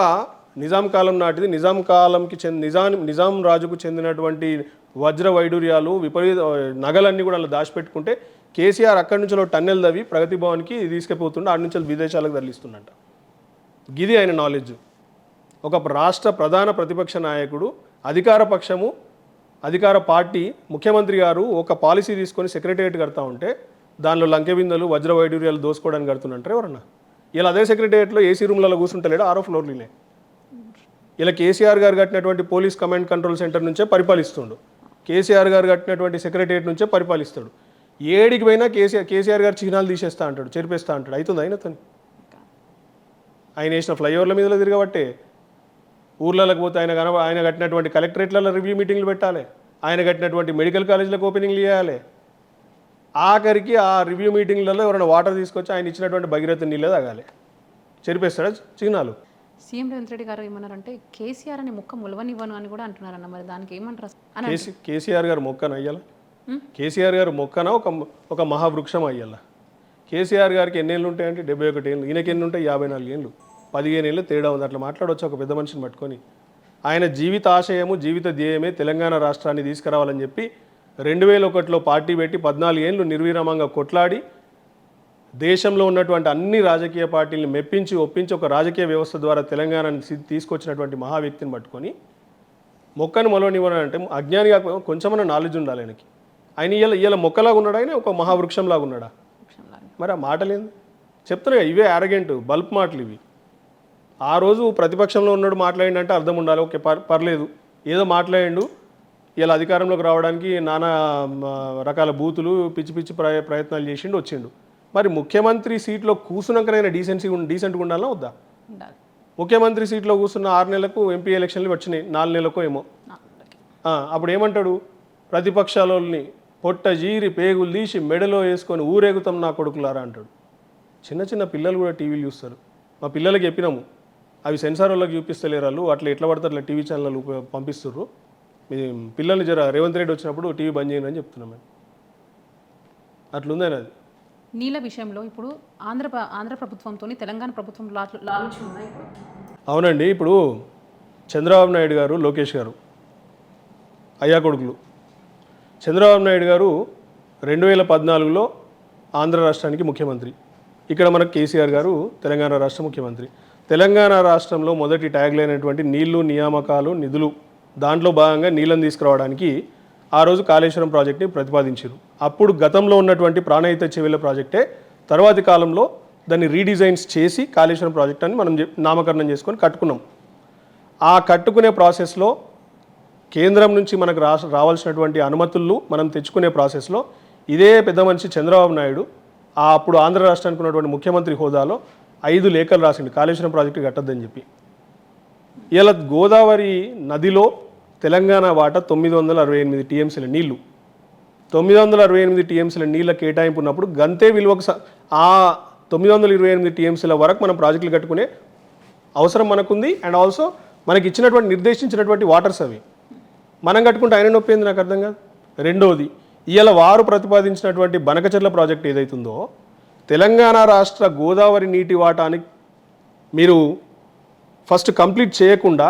నిజాం కాలం నాటిది, నిజాం కాలంకి నిజాం రాజుకు చెందినటువంటి వజ్ర వైడూర్యాలు, విపరీత నగలన్నీ కూడా అలా దాచిపెట్టుకుంటే కేసీఆర్ అక్కడి నుంచి టన్నెల్ దవి ప్రగతి భవన్కి తీసుకుపోతుండే, ఆడి నుంచి విదేశాలకు తరలిస్తుండంట. గిది ఆయన నాలెడ్జ్. ఒక రాష్ట్ర ప్రధాన ప్రతిపక్ష నాయకుడు, అధికార పక్షము, అధికార పార్టీ ముఖ్యమంత్రి గారు ఒక పాలసీ తీసుకొని సెక్రటేరియట్ కడతా ఉంటే దానిలో లంకె బిందెలు, వజ్ర వైడూర్యాలు దోసుకోవడానికి కడుతుంటారు ఎవరన్నా? ఇలా అదే సెక్రటేరియట్లో ఏసీ రూమ్లలో కూర్చుంటలేడు, 6వ ఫ్లోర్లోనే. ఇలా కేసీఆర్ గారు కట్టినటువంటి పోలీస్ కమాండ్ కంట్రోల్ సెంటర్ నుంచే పరిపాలిస్తుండు, కేసీఆర్ గారు కట్టినటువంటి సెక్రటేరియట్ నుంచే పరిపాలిస్తాడు. ఏడికి పోయినా కేసీఆర్ గారు చిహ్నాలు తీసేస్తా అంటాడు, చెరిపేస్తా అంటాడు. అవుతుంది అయినతని ఆయన వేసిన ఫ్లైఓవర్ల మీద తిరగబట్టే. ఊర్లలోకి పోతే ఆయన కట్టినటువంటి కలెక్టరేట్లలో రివ్యూ మీటింగ్లు పెట్టాలి, ఆయన కట్టినటువంటి మెడికల్ కాలేజీలకు ఓపెనింగ్లు చేయాలి. ఆఖరికి ఆ రివ్యూ మీటింగ్లలో ఎవరైనా వాటర్ తీసుకొచ్చి ఆయన ఇచ్చినటువంటి భగీరథ నీళ్ళే తాగాలి. చెరిపేస్తాడా చిహ్నాలు? సీఎం రేవంత్ రెడ్డి గారు ఏమన్నారంటే కేసీఆర్ అని ముక్క ములవనివ్వను అని కూడా అంటున్నారన్న, మరి దానికి ఏమంటారు అని కేసీఆర్ గారు మొక్కన అయ్యాల కేసీఆర్ గారు మొక్కన ఒక మహావృక్షం అయ్యాల. కేసీఆర్ గారికి ఎన్ని ఏళ్ళు ఉంటాయంటే 71 ఏళ్ళు, ఈయనకి ఎన్ని ఉంటాయి 54 ఏళ్ళు, 15 ఏళ్ళు తేడా ఉంది. అట్లా మాట్లాడవచ్చు ఒక పెద్ద మనిషిని పట్టుకొని. ఆయన జీవిత ఆశయము జీవిత ధ్యేయమే తెలంగాణ రాష్ట్రాన్ని తీసుకురావాలని చెప్పి 2001లో పార్టీ పెట్టి 14 ఏళ్ళు నిర్విరామంగా కొట్లాడి దేశంలో ఉన్నటువంటి అన్ని రాజకీయ పార్టీలను మెప్పించి ఒప్పించి ఒక రాజకీయ వ్యవస్థ ద్వారా తెలంగాణని తీసుకొచ్చినటువంటి మహా వ్యక్తిని పట్టుకొని మొక్కను మొలవనివ్వడం అంటే అజ్ఞాని కాకపోతే కొంచెమన్నా నాలెడ్జ్ ఉండాలి ఆయనకి. ఆయన ఇలా మొక్కలాగా ఉన్నాడు, ఆయన ఒక మహావృక్షంలాగా ఉన్నాడా? మరి ఆ మాటలేంది చెప్తున్నా, ఇవే అరగెంట్ బల్బ్ మాటలు ఇవి. ఆ రోజు ప్రతిపక్షంలో ఉన్నాడు మాట్లాడిండంటే అర్థం ఉండాలి, ఓకే పర్లేదు ఏదో మాట్లాడిండు, ఇలా అధికారంలోకి రావడానికి నానా రకాల బూతులు పిచ్చి పిచ్చి ప్రయత్నాలు చేసిండు వచ్చిండు. మరి ముఖ్యమంత్రి సీట్లో కూర్చున్నాకనైనా డీసెంట్గా ఉండాలా వద్దా? ముఖ్యమంత్రి సీట్లో కూర్చున్న 6 నెలలకు ఎంపీ ఎలక్షన్లు వచ్చినాయి, 4 నెలలకు ఏమో. అప్పుడు ఏమంటాడు, ప్రతిపక్షాలని పొట్ట జీరి పేగులు తీసి మెడలో వేసుకొని ఊరేగుతాం నా కొడుకులారా అంటాడు. చిన్న చిన్న పిల్లలు కూడా టీవీలు చూస్తారు. మా పిల్లలకి చెప్పినాము, అవి సెన్సార్ వాళ్ళకి చూపిస్తలేరు, వాళ్ళు అట్లా ఎట్లా పడతారు అట్లా టీవీ ఛానళ్ళు పంపిస్తుర్రు, మీ పిల్లల్ని జర రేవంత్ రెడ్డి వచ్చినప్పుడు టీవీ బంద్ చేయండి అని చెప్తున్నాం మేము. అట్లుందని అది. నీళ్ళ విషయంలో ఇప్పుడు ఆంధ్ర ప్రభుత్వంతో తెలంగాణ ప్రభుత్వం లాలుచి ఉన్నాయి. అవునండి, ఇప్పుడు చంద్రబాబు నాయుడు గారు లోకేష్ గారు అయ్యా కొడుకులు. చంద్రబాబు నాయుడు గారు 2014లో ఆంధ్ర రాష్ట్రానికి ముఖ్యమంత్రి, ఇక్కడ మనకు కేసీఆర్ గారు తెలంగాణ రాష్ట్ర ముఖ్యమంత్రి. తెలంగాణ రాష్ట్రంలో మొదటి ట్యాగ్ అయినటువంటి నీళ్లు నియామకాలు నిధులు, దాంట్లో భాగంగా నీళ్ళని తీసుకురావడానికి ఆ రోజు కాళేశ్వరం ప్రాజెక్ట్ని ప్రతిపాదించారు. అప్పుడు గతంలో ఉన్నటువంటి ప్రాణహిత చెవెళ్ళ ప్రాజెక్టే తర్వాతి కాలంలో దాన్ని రీడిజైన్స్ చేసి కాళేశ్వరం ప్రాజెక్ట్ అని మనం నామకరణం చేసుకొని కట్టుకున్నాం. ఆ కట్టుకునే ప్రాసెస్లో కేంద్రం నుంచి మనకు రావాల్సినటువంటి అనుమతులు మనం తెచ్చుకునే ప్రాసెస్లో ఇదే పెద్ద మనిషి చంద్రబాబు నాయుడు అప్పుడు ఆంధ్ర రాష్ట్రానికి ఉన్నటువంటి ముఖ్యమంత్రి హోదాలో 5 లేఖలు రాసిండు కాళేశ్వరం ప్రాజెక్టు కట్టద్దని చెప్పి. ఇలా గోదావరి నదిలో తెలంగాణ వాటా 968 టీఎంసీల నీళ్లు, 968 టీఎంసీల నీళ్ళ కేటాయింపు ఉన్నప్పుడు గంతే విలువకు ఆ 928 టీఎంసీల వరకు మనం ప్రాజెక్టులు కట్టుకునే అవసరం మనకుంది. అండ్ ఆల్సో మనకి ఇచ్చినటువంటి నిర్దేశించినటువంటి వాటర్స్ అవి మనం కట్టుకుంటే ఆయన నొప్పింది నాకు అర్థం కాదు. రెండోది, ఇవాళ వారు ప్రతిపాదించినటువంటి బనకచెర్ల ప్రాజెక్ట్ ఏదైతుందో తెలంగాణ రాష్ట్ర గోదావరి నీటి వాటాని మీరు ఫస్ట్ కంప్లీట్ చేయకుండా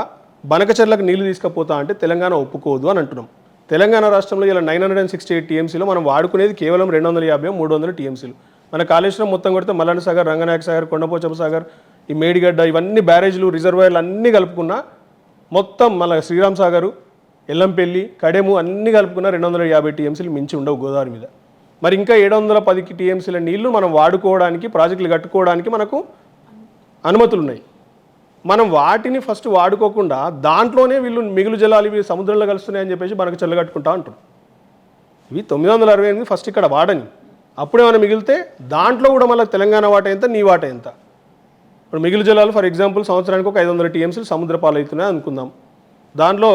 బనకచెర్లకు నీళ్లు తీసుకుపోతా అంటే తెలంగాణ ఒప్పుకోదు అని అంటున్నాం. తెలంగాణ రాష్ట్రంలో ఇలా 968 టీఎంసీలో మనం వాడుకునేది కేవలం 250 300 టీఎంసీలు. మన కాళేశ్వరం మొత్తం కొడితే మల్లన్న సాగర్, రంగనాయక సాగర్, కొండపోచమ్మ సాగర్, ఈ మేడిగడ్డ, ఇవన్నీ బ్యారేజ్లు రిజర్వాయర్లు అన్నీ కలుపుకున్నా మొత్తం మళ్ళీ శ్రీరామ్ సాగరు, ఎల్లంపల్లి, కడెము అన్నీ కలుపుకున్న 250 టీఎంసీలు మించి ఉండవు గోదావరి మీద. మరి ఇంకా 710 టీఎంసీల నీళ్లు మనం వాడుకోవడానికి, ప్రాజెక్టులు కట్టుకోవడానికి మనకు అనుమతులు ఉన్నాయి. మనం వాటిని ఫస్ట్ వాడుకోకుండా దాంట్లోనే వీళ్ళు మిగులు జలాలు ఇవి సముద్రంలో కలుస్తున్నాయని చెప్పేసి మనకు చెల్లగట్టుకుంటా అంటారు. ఇవి 968 ఫస్ట్ ఇక్కడ వాడని, అప్పుడేమైనా మిగిలితే దాంట్లో కూడా మళ్ళీ తెలంగాణ వాట ఎంత, నీ వాట ఎంత. ఇప్పుడు మిగులు జలాలు ఫర్ ఎగ్జాంపుల్ సంవత్సరానికి ఒక 500 టీఎంసీలు సముద్ర పాలవుతున్నాయి అనుకుందాం. దాంట్లో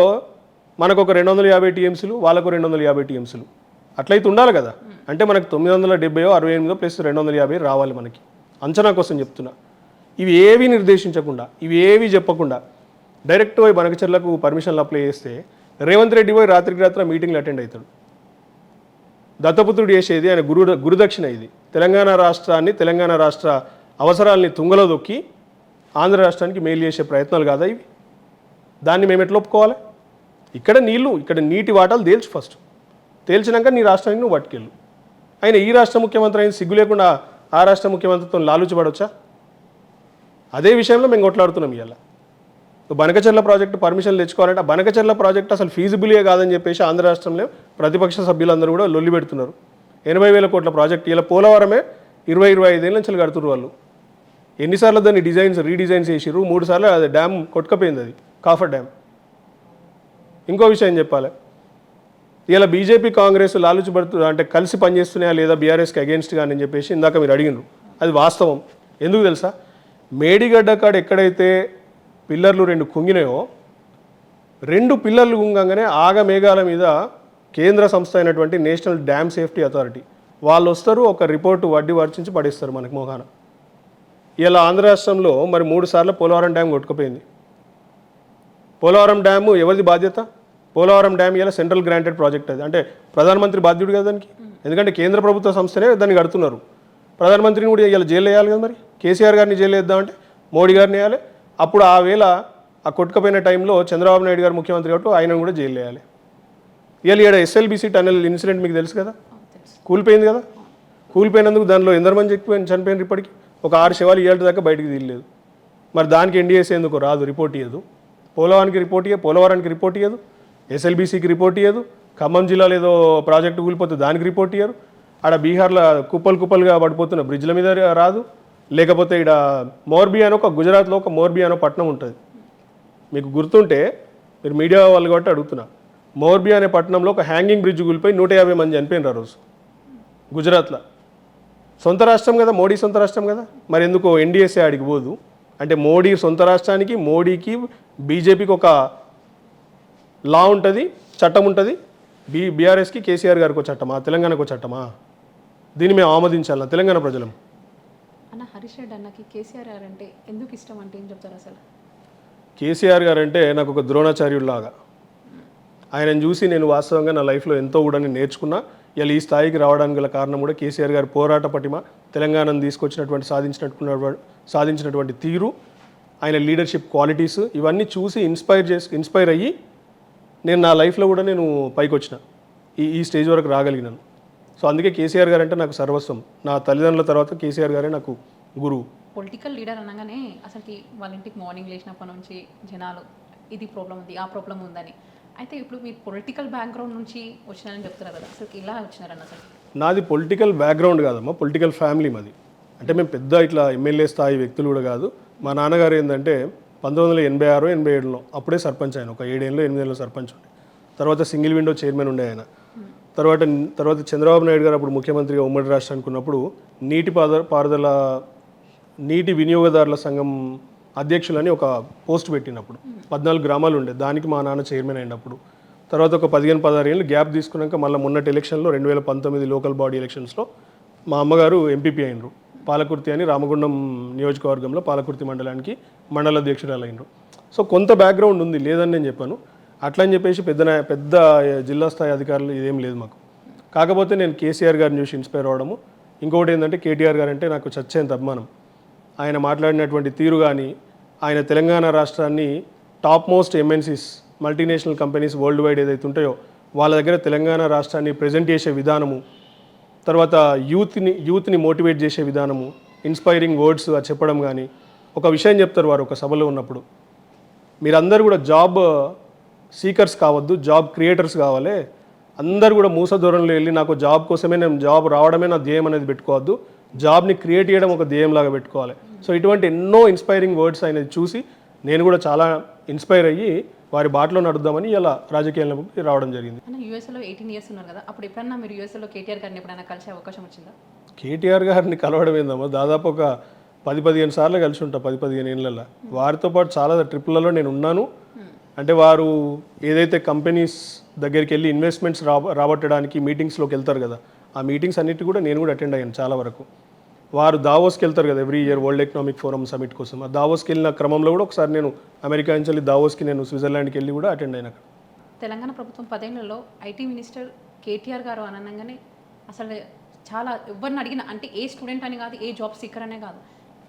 మనకు ఒక 250 టీఎంసీలు, వాళ్ళకు 250 టీఎంసీలు, అట్లయితే ఉండాలి కదా. అంటే మనకు 970 68 ప్లస్ 250 రావాలి మనకి, అంచనా కోసం చెప్తున్నా. ఇవి ఏవి నిర్దేశించకుండా, ఇవి ఏవి చెప్పకుండా డైరెక్ట్ పోయి బనకచెర్లకు పర్మిషన్లు అప్లై చేస్తే రేవంత్ రెడ్డి పోయి రాత్రికి రాత్రి మీటింగ్లు అటెండ్ అవుతాడు. దత్తపుత్రుడు చేసేది ఆయన గురుదక్షిణ. ఇది తెలంగాణ రాష్ట్రాన్ని, తెలంగాణ రాష్ట్ర అవసరాలని తుంగలో దొక్కి ఆంధ్ర రాష్ట్రానికి మేలు చేసే ప్రయత్నాలు కాదా ఇవి? దాన్ని మేము ఎట్లా ఒప్పుకోవాలి? ఇక్కడ నీళ్లు, ఇక్కడ నీటి వాటాలు తేల్చు ఫస్ట్, తేల్చినాక నీ రాష్ట్రానికి నువ్వు పట్టుకెళ్ళు. ఆయన ఈ రాష్ట్ర ముఖ్యమంత్రి అయిన సిగ్గు లేకుండా ఆ రాష్ట్ర ముఖ్యమంత్రితో లాలుచిపడవచ్చా? అదే విషయంలో మేము కొట్లాడుతున్నాం. ఇవాళ బనకచెర్ల ప్రాజెక్టు పర్మిషన్లు తెచ్చుకోవాలంటే ఆ బనకచెర్ల ప్రాజెక్టు అసలు ఫీజిబులే కాదని చెప్పేసి ఆంధ్ర రాష్ట్రంలో ప్రతిపక్ష సభ్యులందరూ కూడా లొల్లి పెడుతున్నారు. 80,000 కోట్ల ప్రాజెక్టు ఇలా పోలవరమే 20-25 ఏళ్ళ నుంచి కడుతున్నారు వాళ్ళు. ఎన్నిసార్లు దాన్ని రీడిజైన్స్ చేసిర్రు, 3 సార్లు అది డ్యామ్ కొట్టుకపోయింది, అది కాఫర్ డ్యామ్. ఇంకో విషయం చెప్పాలి, ఇలా బీజేపీ కాంగ్రెస్ లాలుచిపడుతూ అంటే కలిసి పనిచేస్తున్నాయా లేదా బీఆర్ఎస్కి అగేన్స్ట్గా అని చెప్పేసి ఇందాక మీరు అడిగినారు. అది వాస్తవం. ఎందుకు తెలుసా? మేడిగడ్డ కాడ ఎక్కడైతే పిల్లర్లు 2 కుంగినాయో, 2 పిల్లర్లు కుంగంగానే ఆగమేఘాల మీద కేంద్ర సంస్థ అయినటువంటి నేషనల్ డ్యామ్ సేఫ్టీ అథారిటీ వాళ్ళు వస్తారు, ఒక రిపోర్టు వడ్డీ వర్చించి పడేస్తారు మనకి మోహాన. ఇలా ఆంధ్ర రాష్ట్రంలో మరి 3 సార్లు పోలవరం డ్యామ్ కొట్టుకుపోయింది. పోలవరం డ్యాము ఎవరిది బాధ్యత? పోలవరం డ్యామ్ ఇలా సెంట్రల్ గ్రాంటెడ్ ప్రాజెక్ట్ అది, అంటే ప్రధానమంత్రి బాధ్యుడు కదా దానికి. ఎందుకంటే కేంద్ర ప్రభుత్వ సంస్థనే దాన్ని కడుతున్నారు. ప్రధానమంత్రిని కూడా ఇలా జైలు వేయాలి కదా. మరి కేసీఆర్ గారిని జైలు వేద్దామంటే మోడీ గారిని వేయాలి. అప్పుడు ఆ వేళ ఆ కొట్టుకుపోయిన టైంలో చంద్రబాబు నాయుడు గారు ముఖ్యమంత్రి కాబట్టి ఆయనను కూడా జైలు వేయాలి. ఇవాళ ఇక్కడ ఎస్ఎల్బీసీ టనల్ ఇన్సిడెంట్ మీకు తెలుసు కదా, కూలిపోయింది కదా. కూలిపోయినందుకు దానిలో ఎందరమంది చనిపోయినారు ఇప్పటికి? ఒక 6 శవాలు ఇవాళ దాకా బయటికి తీయలేదు. మరి దానికి ఎన్డీఎస్ఏ ఎందుకు రాదు, రిపోర్ట్ ఇవ్వదు? పోలవరానికి రిపోర్ట్ ఇవ్వదు, ఎస్ఎల్బీసీకి రిపోర్ట్ ఇవ్వదు, ఖమ్మం జిల్లాలో ఏదో ప్రాజెక్టు కూలిపోతే దానికి రిపోర్ట్ ఇవ్వరు, ఆడ బీహార్లో కుప్పలుగా పడిపోతున్న బ్రిడ్జ్ల మీద రాదు. లేకపోతే ఇక్కడ మోర్బీ అని గుజరాత్లో ఒక మోర్బీ అనే పట్టణం ఉంటుంది. మీకు గుర్తుంటే మీరు మీడియా వాళ్ళు కాబట్టి అడుగుతున్నా, మోర్బీ అనే పట్టణంలో ఒక హ్యాంగింగ్ బ్రిడ్జ్ కూలిపోయి 150 మంది చనిపోయినారు ఆ రోజు గుజరాత్లో. సొంత రాష్ట్రం కదా, మోడీ సొంత రాష్ట్రం కదా, మరి ఎందుకు ఎన్డీఎస్ఏ ఆడికి పోదు? అంటే మోడీ సొంత రాష్ట్రానికి, మోడీకి, బీజేపీకి ఒక లా ఉంటుంది, చట్టం ఉంటుంది. బీఆర్ఎస్కి, కేసీఆర్ గారికి ఒక చట్టమా, తెలంగాణకు ఒక చట్టమా? దీన్ని మేము ఆమోదించాలా తెలంగాణ ప్రజలం? అన్న హరీష్ రెడ్డి అన్నకి కేసీఆర్ గారు అంటే ఎందుకు ఇష్టం అంటే ఏం చెప్తారు అసలు? కేసీఆర్ గారు అంటే నాకు ఒక ద్రోణాచార్యుల్లాగా. ఆయనను చూసి నేను వాస్తవంగా నా లైఫ్లో ఎంతో కూడా నేను నేర్చుకున్నా. ఇలా ఈ స్థాయికి రావడానికి గల కారణం కూడా కేసీఆర్ గారి పోరాట పటిమ, తెలంగాణను తీసుకొచ్చినటువంటి సాధించినటువంటి తీరు, ఆయన లీడర్షిప్ క్వాలిటీస్, ఇవన్నీ చూసి ఇన్స్పైర్ అయ్యి నేను నా లైఫ్లో కూడా నేను పైకి వచ్చిన ఈ స్టేజ్ వరకు రాగలిగినాను. సో అందుకే కేసీఆర్ గారు అంటే నాకు సర్వస్వం. నా తల్లిదండ్రుల తర్వాత కేసీఆర్ గారే నాకు గురువు. పొలిటికల్ లీడర్ అనగానే అసలుకి వాళ్ళ ఇంటికి మార్నింగ్ లేచినప్పటి నుంచి జనాలు ఇది ప్రాబ్లం ఉంది, ఆ ప్రాబ్లం ఉందని. అయితే ఇప్పుడు మీరు పొలిటికల్ బ్యాక్గ్రౌండ్ నుంచి వచ్చినారని చెప్తున్నారు కదా, అసలు ఇలా వచ్చినారని? అసలు నాది పొలిటికల్ బ్యాక్గ్రౌండ్ కాదమ్మా, పొలిటికల్ ఫ్యామిలీ మాది. అంటే మేము పెద్ద ఇట్లా ఎమ్మెల్యే స్థాయి వ్యక్తులు కూడా కాదు. మా నాన్నగారు ఏంటంటే 1986-87లో అప్పుడే సర్పంచ్, ఆయన ఒక 7 ఏళ్ళు 8 ఏళ్ళు సర్పంచ్ ఉండే. తర్వాత సింగిల్ విండో చైర్మన్ ఉండే ఆయన. తర్వాత చంద్రబాబు నాయుడు గారు అప్పుడు ముఖ్యమంత్రిగా ఉమ్మడి రాష్ట్రానికి ఉన్నప్పుడు నీటి వినియోగదారుల సంఘం అధ్యక్షులని ఒక పోస్ట్ పెట్టినప్పుడు 14 గ్రామాలు ఉండే, దానికి మా నాన్న చైర్మన్ అయినప్పుడు. తర్వాత ఒక 15-16 ఏళ్ళు గ్యాప్ తీసుకున్నాక మళ్ళీ మొన్నటి ఎలక్షన్లో 2019 లోకల్ బాడీ ఎలక్షన్స్లో మా అమ్మగారు ఎంపీపీ అయినరు. పాలకుర్తి అని రామగుండం నియోజకవర్గంలో పాలకుర్తి మండలానికి మండల అధ్యక్షురాలు అయినరు. సో కొంత బ్యాక్గ్రౌండ్ ఉంది, లేదని నేను చెప్పాను. అట్లా అని చెప్పేసి పెద్ద జిల్లా స్థాయి అధికారులు ఇదేం లేదు మాకు. కాకపోతే నేను కేసీఆర్ గారిని చూసి ఇన్స్పైర్ అవ్వడము. ఇంకొకటి ఏంటంటే కేటీఆర్ గారు అంటే నాకు చచ్చేంత అభిమానం. ఆయన మాట్లాడినటువంటి తీరు కానీ, ఆయన తెలంగాణ రాష్ట్రాన్ని top most MNCs, multinational companies world wide ఏదైతే ఉంటాయో వాళ్ళ దగ్గర తెలంగాణ రాష్ట్రాన్ని ప్రజెంట్ చేసే విధానము, తర్వాత యూత్ని మోటివేట్ చేసే విధానము, ఇన్స్పైరింగ్ వర్డ్స్ చెప్పడం కానీ. ఒక విషయం చెప్తారు వారు ఒక సభలో ఉన్నప్పుడు, మీరందరూ కూడా జాబ్ సీకర్స్ కావద్దు, జాబ్ క్రియేటర్స్ కావాలి. అందరూ కూడా మూస ధోరణిలో వెళ్ళి నాకు జాబ్ కోసమే, నేను జాబ్ రావడమే నా ధ్యేయం అనేది పెట్టుకోవద్దు, జాబ్ని క్రియేట్ చేయడం ఒక ధ్యేయంలాగా పెట్టుకోవాలి. సో ఇటువంటి ఎన్నో ఇన్స్పైరింగ్ వర్డ్స్ అనేది చూసి నేను కూడా చాలా ఇన్స్పైర్ అయ్యి వారి బాటలో నడుద్దామని ఇలా రాజకీయాల్లోకి రావడం జరిగింది. అన్న యూఎస్ఏలో 18 ఇయర్స్ ఉన్నారు కదా, అప్పుడు ఎప్పుడన్నా మీరు యూఎస్ఏలో కేటీఆర్ గారిని ఎప్పుడైనా కలిసే అవకాశం వచ్చిందా? కేటీఆర్ గారిని కలవడం ఏందమ్మా, దాదాపు ఒక 10-15 సార్లు కలిసి ఉంటా 10-15 ఏళ్ళల్లో. వారితో పాటు చాలా ట్రిప్లలో నేను ఉన్నాను. అంటే వారు ఏదైతే కంపెనీస్ దగ్గరికి వెళ్ళి ఇన్వెస్ట్మెంట్స్ రాబట్టడానికి మీటింగ్స్లోకి వెళ్తారు కదా, ఆ మీటింగ్స్ అన్నిటి కూడా నేను కూడా అటెండ్ అయ్యాను చాలా వరకు. వారు దావోస్కి వెళ్తారు కదా every year, world economic forum summit కోసం. ఆ దావోస్కి వెళ్ళిన క్రమంలో కూడా ఒకసారి నేను అమెరికా నుంచి వెళ్ళి దావోస్కి నేను స్విట్జర్లాండ్కి వెళ్ళి కూడా అటెండ్ అయినా. తెలంగాణ ప్రభుత్వం 10 ఏళ్లలో ఐటీ మినిస్టర్ కేటీఆర్ గారు అనగానే అసలు చాలా ఎవరిని అడిగినా, అంటే ఏ స్టూడెంట్ అని కాదు, ఏ జాబ్ సీకర్ అనే కాదు,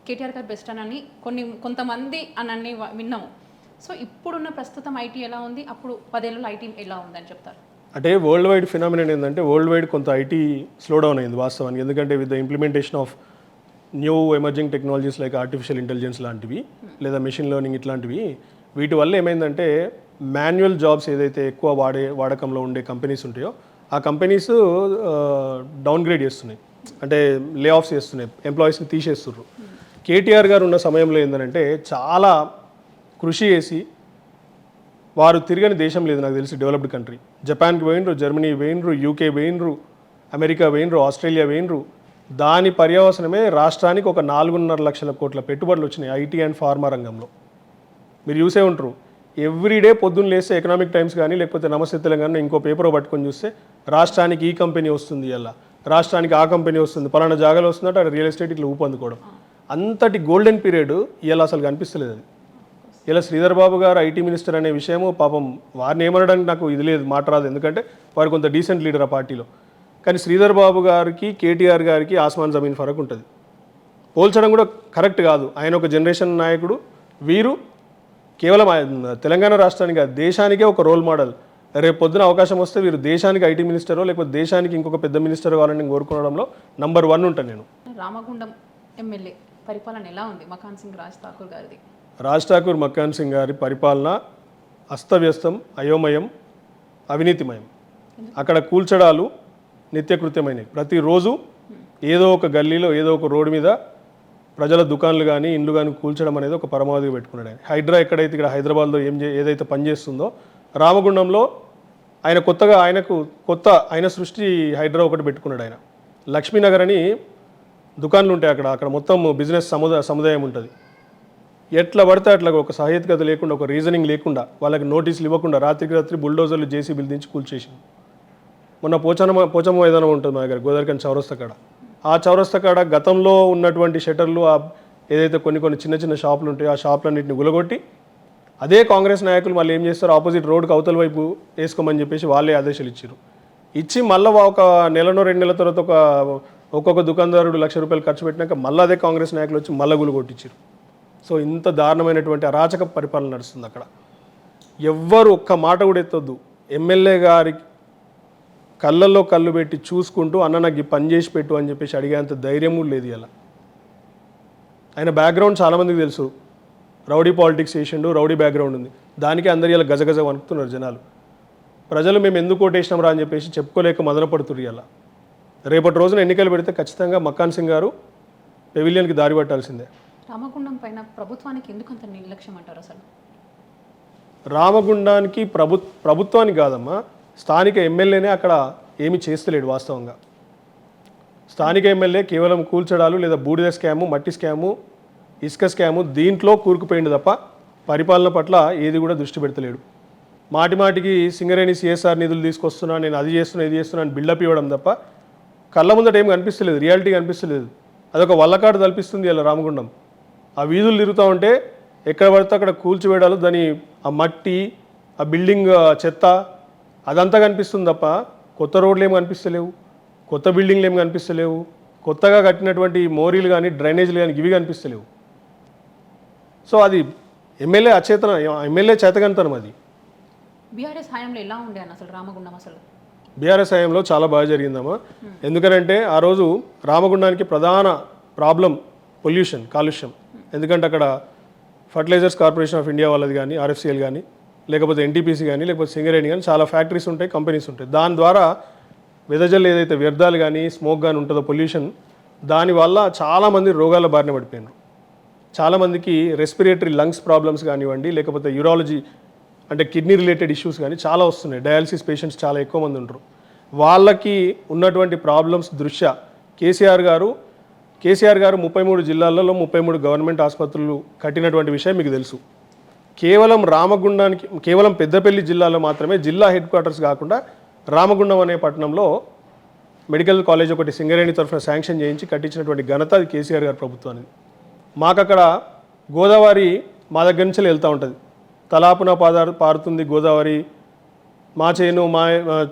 కేటీఆర్ గారు బెస్ట్ అని కొంతమంది అని విన్నాము. సో ఇప్పుడున్న ప్రస్తుతం ఐటీ ఎలా ఉంది, అప్పుడు 10 ఏళ్ళలో ఐటీ ఎలా ఉందని చెప్తారు? అంటే వరల్డ్ వైడ్ ఫినామినన్ ఏంటంటే వరల్డ్ వైడ్ కొంత ఐటీ స్లో డౌన్ అయింది వాస్తవానికి. ఎందుకంటే with the implementation of new emerging technologies like artificial intelligence లాంటివి లేదా మెషిన్ లెర్నింగ్ ఇట్లాంటివి, వీటి వల్ల ఏమైందంటే మాన్యువల్ జాబ్స్ ఏదైతే ఎక్కువ వాడకంలో ఉండే కంపెనీస్ ఉంటాయో ఆ కంపెనీస్ డౌన్గ్రేడ్ చేస్తున్నాయి, అంటే లే ఆఫ్స్ చేస్తున్నాయి, ఎంప్లాయీస్ని తీసేస్తున్నారు. కేటీఆర్ గారు ఉన్న సమయంలో ఏంటంటే చాలా కృషి చేసి, వారు తిరగని దేశం లేదు నాకు తెలిసి డెవలప్డ్ కంట్రీ. జపాన్కి పోయినరు, జర్మనీ పోయినరు, యూకే పోయినరు, అమెరికా పోయినరు, ఆస్ట్రేలియా పోయినరు. దాని పర్యవసనమే రాష్ట్రానికి ఒక 4.5 లక్షల కోట్ల పెట్టుబడులు వచ్చినాయి ఐటీ అండ్ ఫార్మా రంగంలో. మీరు చూసే ఉంటారు, ఎవ్రీడే పొద్దున్న లేస్తే ఎకనామిక్ టైమ్స్ కానీ లేకపోతే నమస్తే తెలంగాణ ఇంకో పేపర్ పట్టుకొని చూస్తే రాష్ట్రానికి ఈ కంపెనీ వస్తుంది, అలా రాష్ట్రానికి ఆ కంపెనీ వస్తుంది, పలానా జాగాలో వస్తుందంటే అక్కడ రియల్ ఎస్టేట్ ఇట్లా ఊపందుకోవడం. అంతటి గోల్డెన్ పీరియడ్ ఇలా అసలు కనిపిస్తలేదు అది. ఇలా శ్రీధర్ బాబు గారు ఐటీ మినిస్టర్ అనే విషయము పాపం వారిని ఏమనడానికి నాకు ఇది లేదు, మాట రాదు, ఎందుకంటే వారు కొంత డీసెంట్ లీడర్ ఆ పార్టీలో. కానీ శ్రీధర్ బాబు గారికి కేటీఆర్ గారికి ఆస్మాన్ జమీన్ ఫరక్ ఉంటుంది. పోల్చడం కూడా కరెక్ట్ కాదు. ఆయన ఒక జనరేషన్ నాయకుడు, వీరు కేవలం తెలంగాణ రాష్ట్రానికి కాదు దేశానికే ఒక రోల్ మోడల్. రేపు పొద్దున అవకాశం వస్తే వీరు దేశానికి ఐటీ మినిస్టరో లేకపోతే దేశానికి ఇంకొక పెద్ద మినిస్టర్ కావాలని కోరుకోవడంలో నంబర్ 1 ఉంటాను నేను. రామగుండం ఎమ్మెల్యే పరిపాలన ఎలా ఉంది మకాన్ సింగ్ రాజ్ ఠాకూర్ గారిది? రాజ్ ఠాకూర్ మక్కాన్ సింగ్ గారి పరిపాలన అస్తవ్యస్తం, అయోమయం, అవినీతిమయం. అక్కడ కూల్చడాలు నిత్యకృత్యమైనవి. ప్రతిరోజు ఏదో ఒక గల్లీలో ఏదో ఒక రోడ్డు మీద ప్రజల దుకాణాలు కానీ ఇండ్లు కానీ కూల్చడం అనేది ఒక పరమావధిగా పెట్టుకున్నాడు ఆయన. హైడ్రా ఎక్కడైతే ఇక్కడ హైదరాబాద్లో ఏదైతే పనిచేస్తుందో రామగుండంలో ఆయనకు కొత్త సృష్టి హైడ్రా ఒకటి పెట్టుకున్నాడు ఆయన. లక్ష్మీనగర్ అని దుకాన్లు ఉంటాయి అక్కడ మొత్తం బిజినెస్ సముదాయం ఉంటుంది. ఎట్లా పడితే అట్లా ఒక సాహిత్యత లేకుండా, ఒక రీజనింగ్ లేకుండా, వాళ్ళకి నోటీసులు ఇవ్వకుండా రాత్రికి రాత్రి బుల్డోజర్లు జేసీబీలు దించి కూల్చేసింది. మొన్న పోచమ్మ మైదానం ఉంటుంది మా దగ్గర గోదావరికని చౌరస్తా కాడ. ఆ చౌరస్తా కాడ గతంలో ఉన్నటువంటి షట్టర్లు, ఏదైతే కొన్ని చిన్న చిన్న షాపులు ఉంటాయో ఆ షాపులన్నింటిని గులగొట్టి అదే కాంగ్రెస్ నాయకులు మళ్ళీ ఏం చేస్తారు, ఆపోజిట్ రోడ్కి అవతల వైపు వేసుకోమని చెప్పేసి వాళ్ళే ఆదేశాలు ఇచ్చారు. ఇచ్చి మళ్ళీ ఒక నెలనో 2 నెలల తర్వాత ఒక్కొక్క దుకాణదారుడు ₹1,00,000 ఖర్చు పెట్టినాక మళ్ళీ అదే కాంగ్రెస్ నాయకులు వచ్చి మళ్ళీ గులగొట్టించారు. సో ఇంత దారుణమైనటువంటి అరాచక పరిపాలన నడుస్తుంది అక్కడ. ఎవ్వరు ఒక్క మాట కూడా ఎత్తొద్దు. ఎమ్మెల్యే గారి కళ్ళల్లో కళ్ళు పెట్టి చూసుకుంటూ అన్న నాకు ఈ పని చేసి పెట్టు అని చెప్పేసి అడిగేంత ధైర్యం కూడా లేదు ఇలా. ఆయన బ్యాక్గ్రౌండ్ చాలామందికి తెలుసు. రౌడీ పాలిటిక్స్ చేసిండు, రౌడీ బ్యాక్గ్రౌండ్ ఉంది. దానికి అందరు ఇలా గజగజ వణుకుతున్నారు జనాలు. ప్రజలు మేము ఎందుకు ఓటేసినాం రా అని చెప్పేసి చెప్పుకోలేక మదనపడుతున్నారు ఇలా. రేపటి రోజున ఎన్నికలు పెడితే ఖచ్చితంగా మక్కాన్ సింగ్ గారు పెవిలియన్కి దారి పట్టాల్సిందే. రామగుండం పైన ప్రభుత్వానికి ఎందుకు అంత నిర్లక్ష్యం అంటారు అసలు? రామగుండానికి ప్రభుత్వానికి కాదమ్మా, స్థానిక ఎమ్మెల్యేనే అక్కడ ఏమీ చేస్తలేడు వాస్తవంగా. స్థానిక ఎమ్మెల్యే కేవలం కూల్చడాలు లేదా బూడిద స్కాము, మట్టి స్కాము, ఇసుక స్కాము దీంట్లో కూరుకుపోయింది తప్ప పరిపాలన పట్ల ఏది కూడా దృష్టి పెడతలేడు. మాటిమాటికి సింగరేణి CSR నిధులు తీసుకొస్తున్నా, నేను అది చేస్తున్నా ఇది చేస్తున్నా అని బిల్డప్ ఇవ్వడం తప్ప కళ్ళ ముందట ఏం కనిపిస్తలేదు, రియాలిటీ కనిపిస్తలేదు. అదొక వల్లకాడు తలపిస్తుంది ఇలా రామగుండం. ఆ వీధులు తిరుగుతూ ఉంటే ఎక్కడ పడితే అక్కడ కూల్చివేయడాలు, దాని ఆ మట్టి, ఆ బిల్డింగ్ చెత్త అదంతా కనిపిస్తుంది తప్ప కొత్త రోడ్లు ఏమి కనిపిస్తలేవు, కొత్త బిల్డింగ్లు ఏమి కనిపిస్తలేవు, కొత్తగా కట్టినటువంటి మోరీలు కానీ డ్రైనేజీలు కానీ ఇవి కనిపిస్తలేవు. సో అది ఎమ్మెల్యే చేతగంతనం అది. బీఆర్ఎస్ హయాంలో ఎలా ఉండే అన్న అసలు రామగుండం? అసలు బీఆర్ఎస్ హయాంలో చాలా బాగా జరిగిందమ్మా. ఎందుకంటే ఆ రోజు రామగుండానికి ప్రధాన ప్రాబ్లం పొల్యూషన్, కాలుష్యం. ఎందుకంటే అక్కడ ఫర్టిలైజర్స్ కార్పొరేషన్ ఆఫ్ ఇండియా వాళ్ళది కానీ, RFCL కానీ, లేకపోతే NTPC కానీ, లేకపోతే సింగరేణి కానీ చాలా ఫ్యాక్టరీస్ ఉంటాయి, కంపెనీస్ ఉంటాయి. దాని ద్వారా వెదజల్లు ఏదైతే వ్యర్థాలు కానీ స్మోక్ కానీ ఉంటుందో పొల్యూషన్, దానివల్ల చాలామంది రోగాల బారిన పడిపోయినారు. చాలామందికి రెస్పిరేటరీ లంగ్స్ ప్రాబ్లమ్స్ కానివ్వండి, లేకపోతే యూరాలజీ అంటే కిడ్నీ రిలేటెడ్ ఇష్యూస్ కానీ చాలా వస్తున్నాయి. డయాలసిస్ పేషెంట్స్ చాలా ఎక్కువ మంది ఉంటారు. వాళ్ళకి ఉన్నటువంటి ప్రాబ్లమ్స్ దృష్ట్యా కేసీఆర్ గారు 33 జిల్లాలలో 33 గవర్నమెంట్ ఆసుపత్రులు కట్టినటువంటి విషయం మీకు తెలుసు. కేవలం రామగుండానికి, కేవలం పెద్దపల్లి జిల్లాలో మాత్రమే జిల్లా హెడ్ క్వార్టర్స్ కాకుండా రామగుండం అనే పట్టణంలో మెడికల్ కాలేజ్ ఒకటి సింగరేణి తరఫున శాంక్షన్ చేయించి కట్టించినటువంటి ఘనత అది కేసీఆర్ గారి ప్రభుత్వానికి. మాకు అక్కడ గోదావరి మా దగ్గర నుంచి వెళ్తూ ఉంటుంది. తలాపున పారుతుంది గోదావరి, మా చేను మా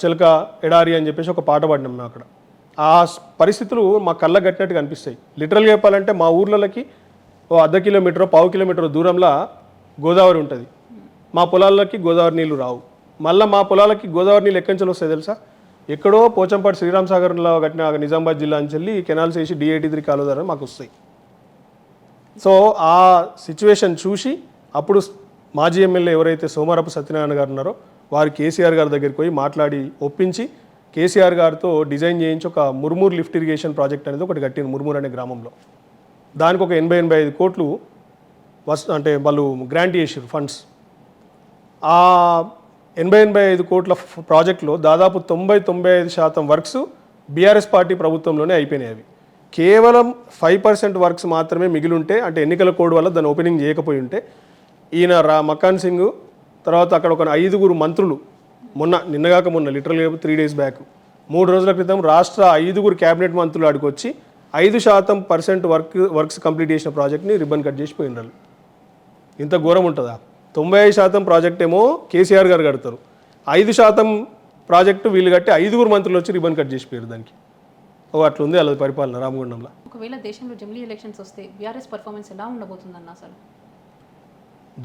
చిలక ఎడారి అని చెప్పేసి ఒక పాట పాడినాం మేము అక్కడ. ఆ పరిస్థితులు మా కళ్ళ కట్టినట్టుగా అనిపిస్తాయి. లిటరల్గా చెప్పాలంటే మా ఊర్లకి ఓ 1/2 కిలోమీటర్, 1/4 కిలోమీటర్ దూరంలో గోదావరి ఉంటుంది. మా పొలాలకి గోదావరి నీళ్ళు రావు. మళ్ళీ మా పొలాలకి గోదావరి నీళ్ళు ఎక్కడి నుంచి వస్తాయి తెలుసా? ఎక్కడో పోచంపాటి శ్రీరామ్ సాగర్లో కట్టిన నిజామాబాద్ జిల్లా నుంచి వెళ్ళి కెనాల్స్ వేసి D83 కాలువ ద్వారా మాకు వస్తాయి. సో ఆ సిచ్యువేషన్ చూసి అప్పుడు మాజీ ఎమ్మెల్యే ఎవరైతే సోమారపు సత్యనారాయణ గారు ఉన్నారో వారు కేసీఆర్ గారి దగ్గరికి పోయి మాట్లాడి ఒప్పించి కేసీఆర్ గారితో డిజైన్ చేయించి ఒక ముర్మూర్ లిఫ్ట్ ఇరిగేషన్ ప్రాజెక్ట్ అనేది ఒకటి కట్టింది ముర్మూర్ అనే గ్రామంలో. దానికి ఒక 80-85 కోట్లు అంటే వాళ్ళు గ్రాంట్ చేసారు ఫండ్స్. ఆ 80-85 కోట్ల ప్రాజెక్టులో దాదాపు 90-95% వర్క్స్ బీఆర్ఎస్ పార్టీ ప్రభుత్వంలోనే అయిపోయినాయి. అవి కేవలం 5% వర్క్స్ మాత్రమే మిగిలి ఉంటే, అంటే ఎన్నికల కోడ్ వల్ల దాన్ని ఓపెనింగ్ చేయకపోయి ఉంటే, ఈయన మకాన్ సింగ్ తర్వాత అక్కడ ఒక 5 మంత్రులు నిన్నగాక మొన్న లిటరల్గా 3 days బ్యాక్ 3 రోజుల క్రితం రాష్ట్ర 5 క్యాబినెట్ మంత్రులు ఆడికొచ్చి 5% వర్క్స్ కంప్లీట్ చేసిన ప్రాజెక్ట్ని రిబ్బన్ కట్ చేసి పోయినారు. ఇంత ఘోరం ఉంటుందా? 95% ప్రాజెక్ట్ ఏమో కేసీఆర్ గారు కడతారు, 5% ప్రాజెక్టు వీళ్ళు కట్టి 5 మంత్రులు వచ్చి రిబ్బన్ కట్ చేసిపోయారు దానికి. అట్లుంది అలా పరిపాలన రామగుండంలో. ఒకవేళ దేశంలో జమిలీ ఎలక్షన్స్ వస్తే బీఆర్ఎస్ పర్ఫార్మెన్స్ ఎలా ఉండబోతుందన్న అసలు?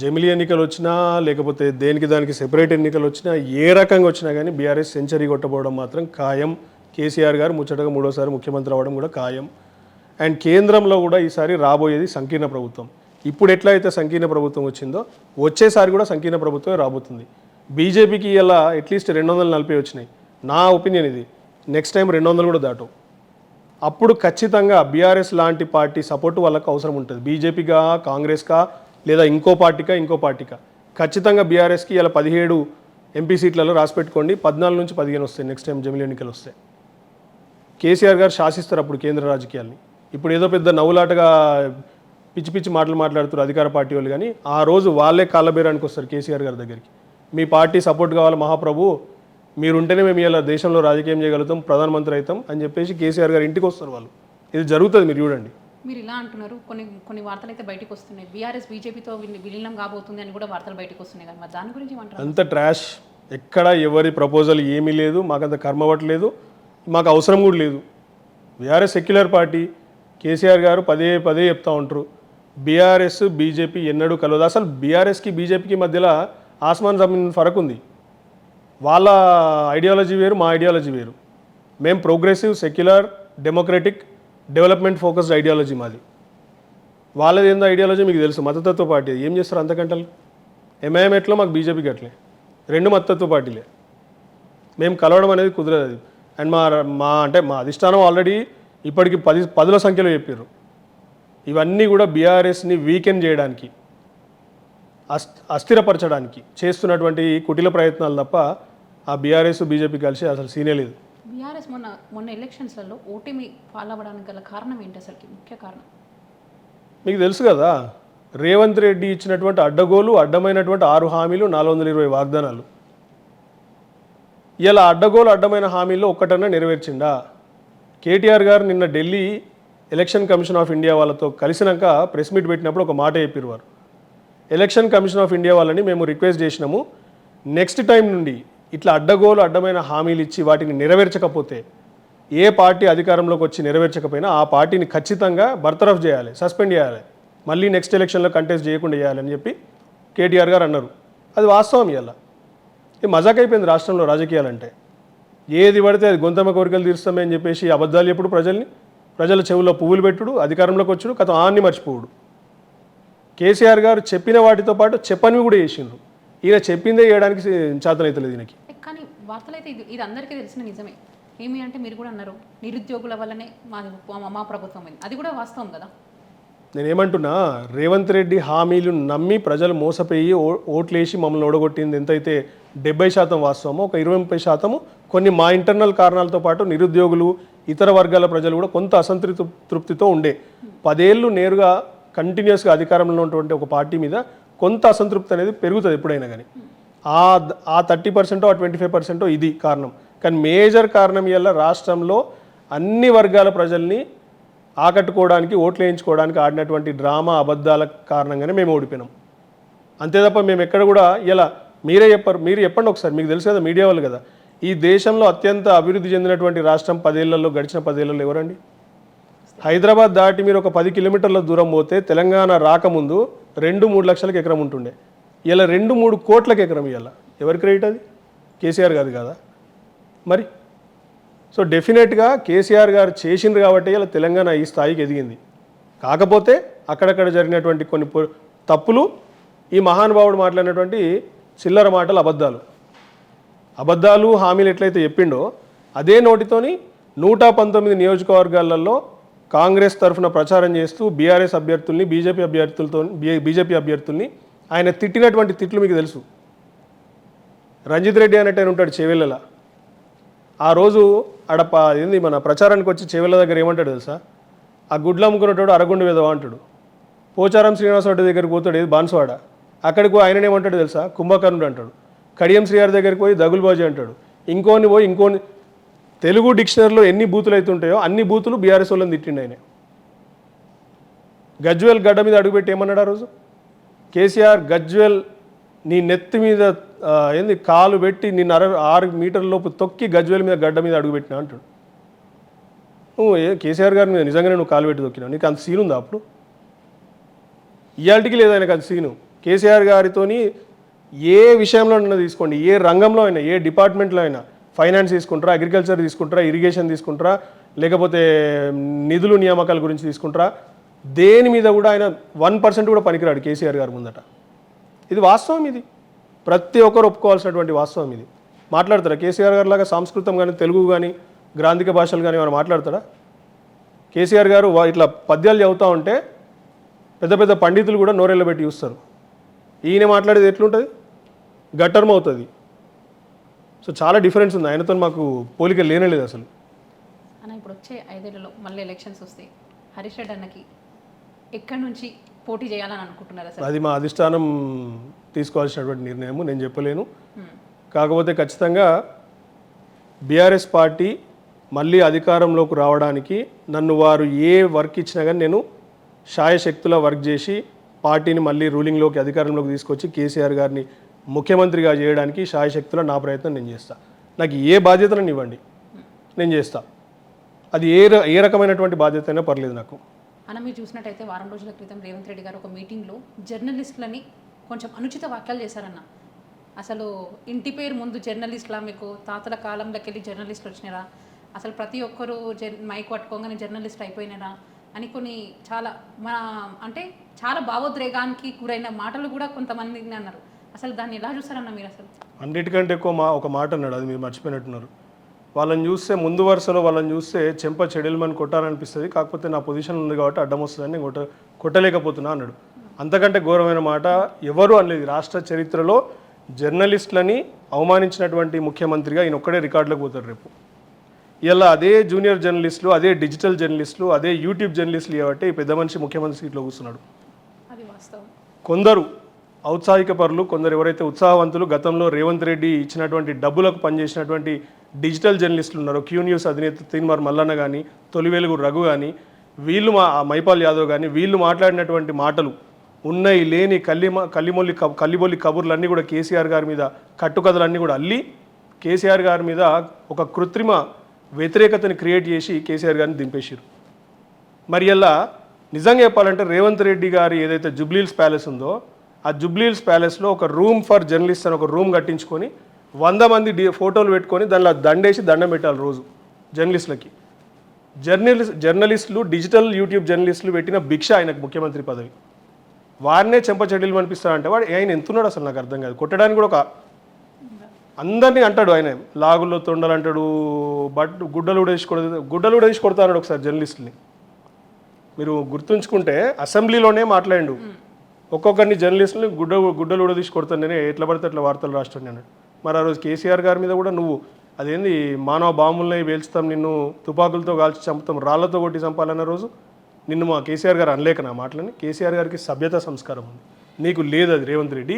జమిలీ ఎన్నికలు వచ్చినా లేకపోతే దేనికి దానికి సెపరేట్ ఎన్నికలు వచ్చినా ఏ రకంగా వచ్చినా కానీ బీఆర్ఎస్ సెంచరీ కొట్టబోవడం మాత్రం ఖాయం. కేసీఆర్ గారు ముచ్చటగా 3వసారి ముఖ్యమంత్రి అవ్వడం కూడా ఖాయం. అండ్ కేంద్రంలో కూడా ఈసారి రాబోయేది సంకీర్ణ ప్రభుత్వం. ఇప్పుడు ఎట్లయితే సంకీర్ణ ప్రభుత్వం వచ్చిందో వచ్చేసారి కూడా సంకీర్ణ ప్రభుత్వమే రాబోతుంది. బీజేపీకి ఇలా అట్లీస్ట్ 240 వచ్చినాయి. నా ఒపీనియన్ ఇది, నెక్స్ట్ టైం 200 కూడా దాటవు. అప్పుడు ఖచ్చితంగా బీఆర్ఎస్ లాంటి పార్టీ సపోర్టు వాళ్ళకు అవసరం ఉంటుంది. బీజేపీగా, కాంగ్రెస్కా, లేదా ఇంకో పార్టీకా ఖచ్చితంగా బీఆర్ఎస్కి ఇలా 17 ఎంపీ సీట్లలో రాసి పెట్టుకోండి. 14 నుంచి 15 వస్తాయి నెక్స్ట్ టైం జమిలీ ఎన్నికలు వస్తాయి. కేసీఆర్ గారు శాసిస్తారు అప్పుడు కేంద్ర రాజకీయాల్ని. ఇప్పుడు ఏదో పెద్ద నవ్వులాటగా పిచ్చి పిచ్చి మాటలు మాట్లాడుతారు అధికార పార్టీ వాళ్ళు, కానీ ఆ రోజు వాళ్ళే కాళ్ళబేరానికి వస్తారు కేసీఆర్ గారి దగ్గరికి. మీ పార్టీ సపోర్ట్ కావాలి మహాప్రభు, మీరుంటేనే మేము ఇలా దేశంలో రాజకీయం చేయగలుగుతాం, ప్రధానమంత్రి అవుతాం అని చెప్పేసి కేసీఆర్ గారు ఇంటికి వస్తారు వాళ్ళు. ఇది జరుగుతుంది, మీరు చూడండి. మీరు ఇలా అంటున్నారు, కొన్ని వార్తలు అయితే బయటకు వస్తున్నాయి, బీఆర్ఎస్ బీజేపీతో విలీనం కాబోతుంది అని కూడా వార్తలు బయటకు వస్తున్నాయి కదా, మరి దాని గురించి ఏమంటారు? అంత ట్రాష్, ఎక్కడ ఎవరి ప్రపోజల్ ఏమీ లేదు, మాకంత కర్మవట్లేదు, మాకు అవసరం కూడా లేదు. బీఆర్ఎస్ సెక్యులర్ పార్టీ, కేసీఆర్ గారు పదే చెప్తూ ఉంటారు బీఆర్ఎస్ బీజేపీ ఎన్నడూ కలవదు. అసలు బీఆర్ఎస్కి బీజేపీకి మధ్యలో ఆస్మాన్ జమీన్ ఫరక్ ఉంది. వాళ్ళ ఐడియాలజీ వేరు, మా ఐడియాలజీ వేరు. మేము progressive, secular, democratic, development focused ideology మాది. వాళ్ళది ఏందో ఐడియాలజీ మీకు తెలుసు, మతతత్వ పార్టీ. ఏం చేస్తారు అంతకంటలు? ఎంఐఎం ఎట్లో మాకు బీజేపీకి అట్లే, 2 మతతత్వ పార్టీలే. మేము కలవడం అనేది కుదరదు అది. అండ్ మా అధిష్టానం ఆల్రెడీ ఇప్పటికి 10ల సంఖ్యలో చెప్పారు. ఇవన్నీ కూడా బీఆర్ఎస్ని వీకెండ్ చేయడానికి, అస్థిరపరచడానికి చేస్తున్నటువంటి కుటిల ప్రయత్నాలు తప్ప ఆ బీఆర్ఎస్ బీజేపీ కలిసి అసలు సీనే లేదు. బీఆర్ఎస్ మొన్న ఎలక్షన్స్లలో ఓటమి పాలవడానికి గల కారణం ఏంటి అసలుకి? ముఖ్య కారణం మీకు తెలుసు కదా, రేవంత్ రెడ్డి ఇచ్చినటువంటి అడ్డగోలు, అడ్డమైనటువంటి 6 హామీలు, 420 వాగ్దానాలు. ఇలా అడ్డగోలు, అడ్డమైన హామీల్లో ఒక్కటన్నా నెరవేర్చిండా? కేటీఆర్ గారు నిన్న Delhi election commission of India వాళ్ళతో కలిసినాక ప్రెస్ మీట్ పెట్టినప్పుడు ఒక మాట చెప్పారు వారు. ఎలక్షన్ కమిషన్ ఆఫ్ ఇండియా వాళ్ళని మేము రిక్వెస్ట్ చేసినాము, నెక్స్ట్ టైం నుండి ఇట్లా అడ్డగోలు, అడ్డమైన హామీలు ఇచ్చి వాటిని నెరవేర్చకపోతే, ఏ పార్టీ అధికారంలోకి వచ్చి నెరవేర్చకపోయినా ఆ పార్టీని ఖచ్చితంగా బర్తరఫ్ చేయాలి, సస్పెండ్ చేయాలి, మళ్ళీ నెక్స్ట్ ఎలక్షన్లో కంటెస్ట్ చేయకుండా చేయాలని చెప్పి కేటీఆర్ గారు అన్నారు. అది వాస్తవం. ఇలా ఇది మజాక్ అయిపోయింది రాష్ట్రంలో రాజకీయాలంటే. ఏది పడితే అది గొంతమ్మ కోరికలు తీరుస్తామే అని చెప్పేసి అబద్ధాలు ఎప్పుడు ప్రజల చెవుల్లో పువ్వులు పెట్టుడు, అధికారంలోకి వచ్చుడు, కథ ఆన్ని మర్చిపోవుడు. కేసీఆర్ గారు చెప్పిన వాటితో పాటు చెప్పనివి కూడా చేసిండ్రు. ఈయన చెప్పిందే చేయడానికి చేతనైతలేదు ఈయనకి. కానీ వార్తలు అయితే ఇది అందరికీ తెలిసిన నిజమే. ఏమి అంటే మీరు కూడా అన్నారు నిరుద్యోగుల వల్లనే మా ప్రభుత్వం అయింది, అది కూడా వాస్తవం కదా. నేనేమంటున్నా, రేవంత్ రెడ్డి హామీలు నమ్మి ప్రజలు మోసపోయి ఓట్లేసి మమ్మల్ని ఓడగొట్టింది ఎంతైతే 70% వాస్తవమో, ఒక 20% కొన్ని మా ఇంటర్నల్ కారణాలతో పాటు నిరుద్యోగులు, ఇతర వర్గాల ప్రజలు కూడా కొంత అసంతృప్తితో ఉండే. 10 ఏళ్ళు నేరుగా కంటిన్యూస్గా అధికారంలో ఉన్నటువంటి ఒక పార్టీ మీద కొంత అసంతృప్తి అనేది పెరుగుతుంది ఎప్పుడైనా కానీ. ఆ 30% ఆ 25% ఇది కారణం. కానీ మేజర్ కారణం వల్ల రాష్ట్రంలో అన్ని వర్గాల ప్రజల్ని ఆకట్టుకోవడానికి, ఓట్లు వేయించుకోవడానికి ఆడినటువంటి డ్రామా, అబద్ధాల కారణంగానే మేము ఓడిపోయినాం. అంతే తప్ప మేము ఎక్కడ కూడా ఇలా మీరు చెప్పండి ఒకసారి, మీకు తెలుసు కదా, మీడియా వాళ్ళు కదా, ఈ దేశంలో అత్యంత అభివృద్ధి చెందినటువంటి రాష్ట్రం గడిచిన 10 ఏళ్లలో ఎవరండి? హైదరాబాద్ దాటి మీరు ఒక 10 కిలోమీటర్ల దూరం పోతే తెలంగాణ రాకముందు 2-3 లక్షలకు ఎకరం ఉంటుండే. ఇలా 2-3 కోట్లకు ఎకరం. ఇలా ఎవరి క్రెడిట్ అది? కేసీఆర్ గారు కదా మరి. సో డెఫినెట్గా కేసీఆర్ గారు చేసిండ్రు కాబట్టి ఇలా తెలంగాణ ఈ స్థాయికి ఎదిగింది. కాకపోతే అక్కడక్కడ జరిగినటువంటి కొన్ని తప్పులు, ఈ మహానుభావుడు మాట్లాడినటువంటి చిల్లర మాటలు, అబద్ధాలు, హామీలు ఎట్లయితే చెప్పిండో అదే నోటితోని 119 నియోజకవర్గాలలో కాంగ్రెస్ తరఫున ప్రచారం చేస్తూ బీఆర్ఎస్ అభ్యర్థుల్ని, బీజేపీ అభ్యర్థుల్ని ఆయన తిట్టినటువంటి తిట్లు మీకు తెలుసు. రంజిత్ రెడ్డి అనేట ఆయన ఉంటాడు చేవెళ్ళలా. ఆ రోజు ఏంది మన ప్రచారానికి వచ్చి చేవెళ్ళ దగ్గర ఏమంటాడు తెలుసా? ఆ గుడ్లు అమ్ముకునేటోడు అరగుండు వేదవా అంటాడు. పోచారం శ్రీనివాసరెడ్డి దగ్గరికి పోతాడు, ఏది బాన్స్వాడ, అక్కడికి పోయి ఆయన ఏమంటాడు తెలుసా? కుంభకర్ణుడు అంటాడు. కడియం శ్రీగారి దగ్గరికి పోయి దగులుబాజీ అంటాడు. ఇంకోని తెలుగు డిక్షనరీలో ఎన్ని బూతులు అయితే ఉంటాయో అన్ని బూతులు బీఆర్ఎస్ వాళ్ళని తిట్టిండు ఆయన. గజ్వేల్ గడ్డ మీద అడుగుపెట్టి ఏమన్నాడు ఆ రోజు? కేసీఆర్ గజ్వేల్ నీ నెత్తి మీద ఏంది కాలు పెట్టి నిన్ను 6 మీటర్ల లోపు తొక్కి గజ్వేల్ మీద గడ్డ మీద అడుగుపెట్టినా అంటాడు. నువ్వు కేసీఆర్ గారి మీద నిజంగానే నువ్వు కాలు పెట్టి తొక్కినావు? నీకు అంత సీన్ ఉందా అప్పుడు? ఇయాల్టికి లేదు ఆయనకు అంత సీను. కేసీఆర్ గారితోని ఏ విషయంలో అయినా తీసుకోండి, ఏ రంగంలో అయినా, ఏ డిపార్ట్మెంట్లో అయినా, ఫైనాన్స్ తీసుకుంటారా, అగ్రికల్చర్ తీసుకుంటారా, ఇరిగేషన్ తీసుకుంటారా, లేకపోతే నిధులు నియామకాల గురించి తీసుకుంటారా, దేని మీద కూడా ఆయన 1% కూడా పనికిరాడు కేసీఆర్ గారు ముందట. ఇది వాస్తవం, ఇది ప్రతి ఒక్కరు ఒప్పుకోవాల్సినటువంటి వాస్తవం. ఇది మాట్లాడతారా కేసీఆర్ గారు లాగా సంస్కృతం కానీ, తెలుగు కానీ, గ్రాంధిక భాషలు కానీ ఏమైనా మాట్లాడతాడా? కేసీఆర్ గారు ఇట్లా పద్యాలు చదువుతూ ఉంటే పెద్ద పెద్ద పండితులు కూడా నోరెళ్ళబెట్టి చూస్తారు. ఈయన మాట్లాడేది ఎట్లుంటుంది? గట్టర్మవుతుంది. సో చాలా డిఫరెన్స్ ఉంది. ఆయనతో మాకు పోలిక లేనేలేదు అసలు. అన్న ఇప్పుడు వచ్చే 5 ఏళ్లలో మళ్ళీ ఎలక్షన్స్ వస్తాయి, హరీష్ రెడ్డి అన్నకి ఎక్కడి నుంచి పోటీ చేయాలని అనుకుంటున్నారు అసలు? అది మా అధిష్టానం తీసుకోవాల్సినటువంటి నిర్ణయం, నేను చెప్పలేను. కాకపోతే ఖచ్చితంగా బీఆర్ఎస్ పార్టీ మళ్ళీ అధికారంలోకి రావడానికి నన్ను వారు ఏ వర్క్ ఇచ్చినా కానీ నేను శాయశక్తులా వర్క్ చేసి పార్టీని మళ్ళీ రూలింగ్లోకి, అధికారంలోకి తీసుకొచ్చి కేసీఆర్ గారిని ముఖ్యమంత్రిగా చేయడానికి శాయశక్తులా నా ప్రయత్నం నేను చేస్తాను. నాకు ఏ బాధ్యతలను ఇవ్వండి నేను చేస్తా. అది ఏ రకమైనటువంటి బాధ్యత అయినా పర్లేదు నాకు. అన్న మీరు చూసినట్టయితే వారం రోజుల క్రితం రేవంత్ రెడ్డి గారు ఒక మీటింగ్లో జర్నలిస్టులని కొంచెం అనుచిత వ్యాఖ్యలు చేశారన్న. అసలు ఇంటి పేరు ముందు జర్నలిస్టులా, మీకు తాతల కాలంలోకి వెళ్ళి జర్నలిస్టులు వచ్చినారా, అసలు ప్రతి ఒక్కరు మైక్ పట్టుకోగానే జర్నలిస్ట్ అయిపోయినారా అని కొన్ని చాలా భావోద్రేగానికి గురైన మాటలు కూడా కొంతమంది అన్నారు. అసలు దాన్ని ఎలా చూస్తారన్న మీరు? అసలు అన్నిటికంటే ఎక్కువ ఒక మాట అన్నాడు, అది మీరు మర్చిపోయినట్టున్నారు. వాళ్ళని చూస్తే ముందు వరుసలో వాళ్ళని చూస్తే చెంప చెడెల్మని కొట్టాలనిపిస్తుంది, కాకపోతే నా పొజిషన్ ఉంది కాబట్టి అడ్డం వస్తుందని నేను కొట్టలేకపోతున్నా అన్నాడు. అంతకంటే ఘోరమైన మాట ఎవరు అనలేదు. రాష్ట్ర చరిత్రలో జర్నలిస్టులని అవమానించినటువంటి ముఖ్యమంత్రిగా ఈయన ఒక్కడే రికార్డులకు పోతారు రేపు. ఇలా అదే జూనియర్ జర్నలిస్టులు, అదే డిజిటల్ జర్నలిస్టులు, అదే యూట్యూబ్ జర్నలిస్టులు కాబట్టి ఈ పెద్ద మనిషి ముఖ్యమంత్రి సీట్లో కూర్చున్నాడు. అది వాస్తవం. కొందరు ఔత్సాహిక పరులు, కొందరు ఎవరైతే ఉత్సాహవంతులు, గతంలో రేవంత్ రెడ్డి ఇచ్చినటువంటి డబ్బులకు పనిచేసినటువంటి డిజిటల్ జర్నలిస్టులు ఉన్నారో, క్యూ న్యూస్ అధినేత తీన్మార్ మల్లన్న కానీ, తొలి వెలుగు రఘు కానీ, వీళ్ళు మైపాల్ యాదవ్ కానీ, వీళ్ళు మాట్లాడినటువంటి మాటలు ఉన్నాయి లేని కల్లిబొల్లి కబుర్లన్నీ కూడా కేసీఆర్ గారి మీద, కట్టుకథలన్నీ కూడా అల్లి కేసీఆర్ గారి మీద ఒక కృత్రిమ వ్యతిరేకతని క్రియేట్ చేసి కేసీఆర్ గారిని దింపేసారు. మరి అలా నిజంగా చెప్పాలంటే రేవంత్ రెడ్డి గారి ఏదైతే జుబ్లీహిల్స్ ప్యాలెస్ ఉందో, ఆ జుబ్లీహిల్స్ ప్యాలెస్లో ఒక రూమ్ ఫర్ జర్నలిస్ట్ అని ఒక రూమ్ కట్టించుకొని 100 మంది ఫోటోలు పెట్టుకొని దానిలో దండేసి దండం పెట్టాలి రోజు జర్నలిస్టులకి. జర్నలిస్టులు, డిజిటల్ యూట్యూబ్ జర్నలిస్టులు పెట్టిన భిక్ష ఆయనకు ముఖ్యమంత్రి పదవి. వారినే చెంపచెడ్డీలు అనిపిస్తాడంటే వాడు ఆయన ఎంతున్నాడు అసలు నాకు అర్థం కాదు. కొట్టడానికి కూడా అందరినీ అంటాడు ఆయన, లాగుల్లో తొండలు అంటాడు, గుడ్డలు ఉడేసి కొడతాడు ఒకసారి జర్నలిస్టుని. మీరు గుర్తుంచుకుంటే అసెంబ్లీలోనే మాట్లాడిండు, ఒక్కొక్కరిని జర్నలిస్టుని గుడ్డలు ఉడదీసి కొడతాను నేను, ఎట్లా పడితే అట్లా వార్తలు రాష్ట్రం అన్నాడు. మరి ఆ రోజు కేసీఆర్ గారి మీద కూడా నువ్వు అదేంది మానవ బాంబుల్ని పేల్చుతాం, నిన్ను తుపాకులతో కాల్చి చంపుతాం, రాళ్లతో కొట్టి చంపాలన్న రోజు నిన్ను మా కేసీఆర్ గారు అనలేక నా మాటలని. కేసీఆర్ గారికి సభ్యత సంస్కారం ఉంది, నీకు లేదు అది రేవంత్ రెడ్డి.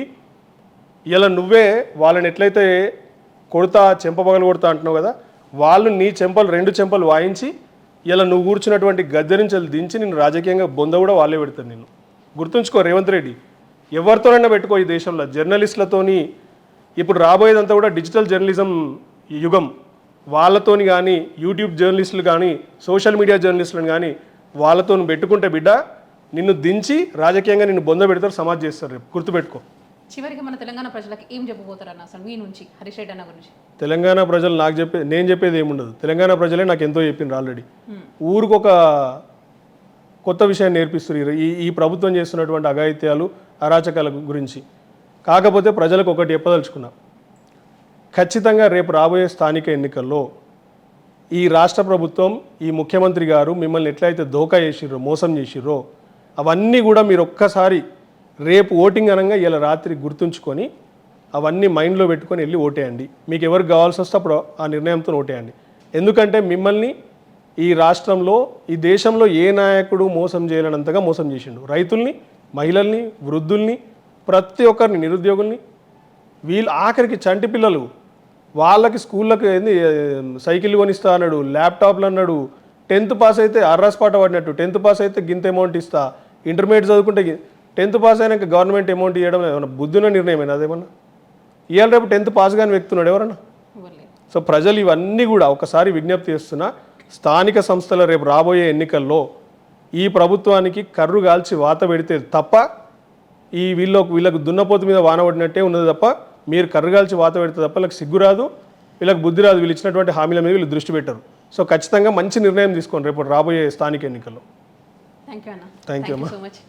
ఇలా నువ్వే వాళ్ళని ఎట్లయితే చెంప పగలు కొడతా అంటున్నావు కదా, వాళ్ళు నీ 2 చెంపలు వాయించి ఇలా నువ్వు కూర్చున్నటువంటి గద్దె నుంచి దించి నిన్ను రాజకీయంగా బొంద కూడా వాళ్ళే పెడతారు నిన్ను. గుర్తుంచుకో రేవంత్ రెడ్డి, ఎవరితోనైనా పెట్టుకో ఈ దేశంలో. జర్నలిస్టులతోని ఇప్పుడు రాబోయేదంతా కూడా డిజిటల్ జర్నలిజం యుగం. వాళ్ళతోని కానీ, యూట్యూబ్ జర్నలిస్టులు కానీ, సోషల్ మీడియా జర్నలిస్టులను కానీ వాళ్ళతో పెట్టుకుంటే బిడ్డ నిన్ను దించి రాజకీయంగా నిన్ను బొంద పెడతారు, సమాజ్ చేస్తారు. రేపు గుర్తుపెట్టుకో. చివరికి మన తెలంగాణ ప్రజలకు ఏం చెప్పబోతారన్న అసలు మీ నుంచి, హరీష్ రెడ్డి అన్న గురించి? తెలంగాణ ప్రజలు నేను చెప్పేది ఏముండదు. తెలంగాణ ప్రజలే నాకు ఎంతో చెప్పిండ్రు ఆల్రెడీ. ఊరికొక కొత్త విషయాన్ని నేర్పిస్తున్నారు ఈ ప్రభుత్వం చేస్తున్నటువంటి అఘాయిత్యాలు, అరాచకాల గురించి. కాకపోతే ప్రజలకు ఒకటి చెప్పదలుచుకున్నా, ఖచ్చితంగా రేపు రాబోయే స్థానిక ఎన్నికల్లో ఈ రాష్ట్ర ప్రభుత్వం, ఈ ముఖ్యమంత్రి గారు మిమ్మల్ని ఎట్లయితే దోకా చేసిర్రో, మోసం చేసిర్రో, అవన్నీ కూడా మీరు ఒక్కసారి రేపు ఓటింగ్ అనగా ఇలా రాత్రి గుర్తుంచుకొని అవన్నీ మైండ్లో పెట్టుకొని వెళ్ళి ఓటేయండి. మీకు ఎవరికి కావాల్సి వస్తే అప్పుడు ఆ నిర్ణయంతో ఓటేయండి. ఎందుకంటే మిమ్మల్ని ఈ రాష్ట్రంలో, ఈ దేశంలో ఏ నాయకుడు మోసం చేయలేనంతగా మోసం చేసిండు. రైతుల్ని, మహిళల్ని, వృద్ధుల్ని, ప్రతి ఒక్కరిని, నిరుద్యోగుల్ని, వీళ్ళు ఆఖరికి చంటి పిల్లలు వాళ్ళకి స్కూళ్ళకి ఏంది సైకిల్ కొనిస్తా అన్నాడు, ల్యాప్టాప్లు అన్నాడు. 10th పాస్ అయితే అర్రాస్ పాట పడినట్టు 10th పాస్ అయితే గింత అమౌంట్ ఇస్తా, ఇంటర్మీడియట్ చదువుకుంటే 10th పాస్ అయినాక గవర్నమెంట్ అమౌంట్ ఇవ్వడం ఏమన్నా బుద్ధిన నిర్ణయమైనా అదేమన్నా? ఇవాళ రేపు 10th పాస్ కానీ వ్యక్తున్నాడు ఎవరన్నా? ఇవ్వలేదు. సో ప్రజలు ఇవన్నీ కూడా ఒకసారి విజ్ఞప్తి చేస్తున్నా, స్థానిక సంస్థల రేపు రాబోయే ఎన్నికల్లో ఈ ప్రభుత్వానికి కర్రు కాల్చి వాత పెడితే తప్ప వీళ్ళకు దున్నపోతు మీద వాన పడినట్టే ఉన్నది తప్ప, మీరు కర్రు కాల్చి వాత పెడితే తప్ప వీళ్ళకి సిగ్గు రాదు, వీళ్ళకి బుద్ధి రాదు. వీళ్ళు ఇచ్చినటువంటి హామీల మీద వీళ్ళు దృష్టి పెట్టరు. సో ఖచ్చితంగా మంచి నిర్ణయం తీసుకోండి రేపు రాబోయే స్థానిక ఎన్నికల్లో. థ్యాంక్ యూ అన్న. థ్యాంక్ యూ అమ్మా. So much.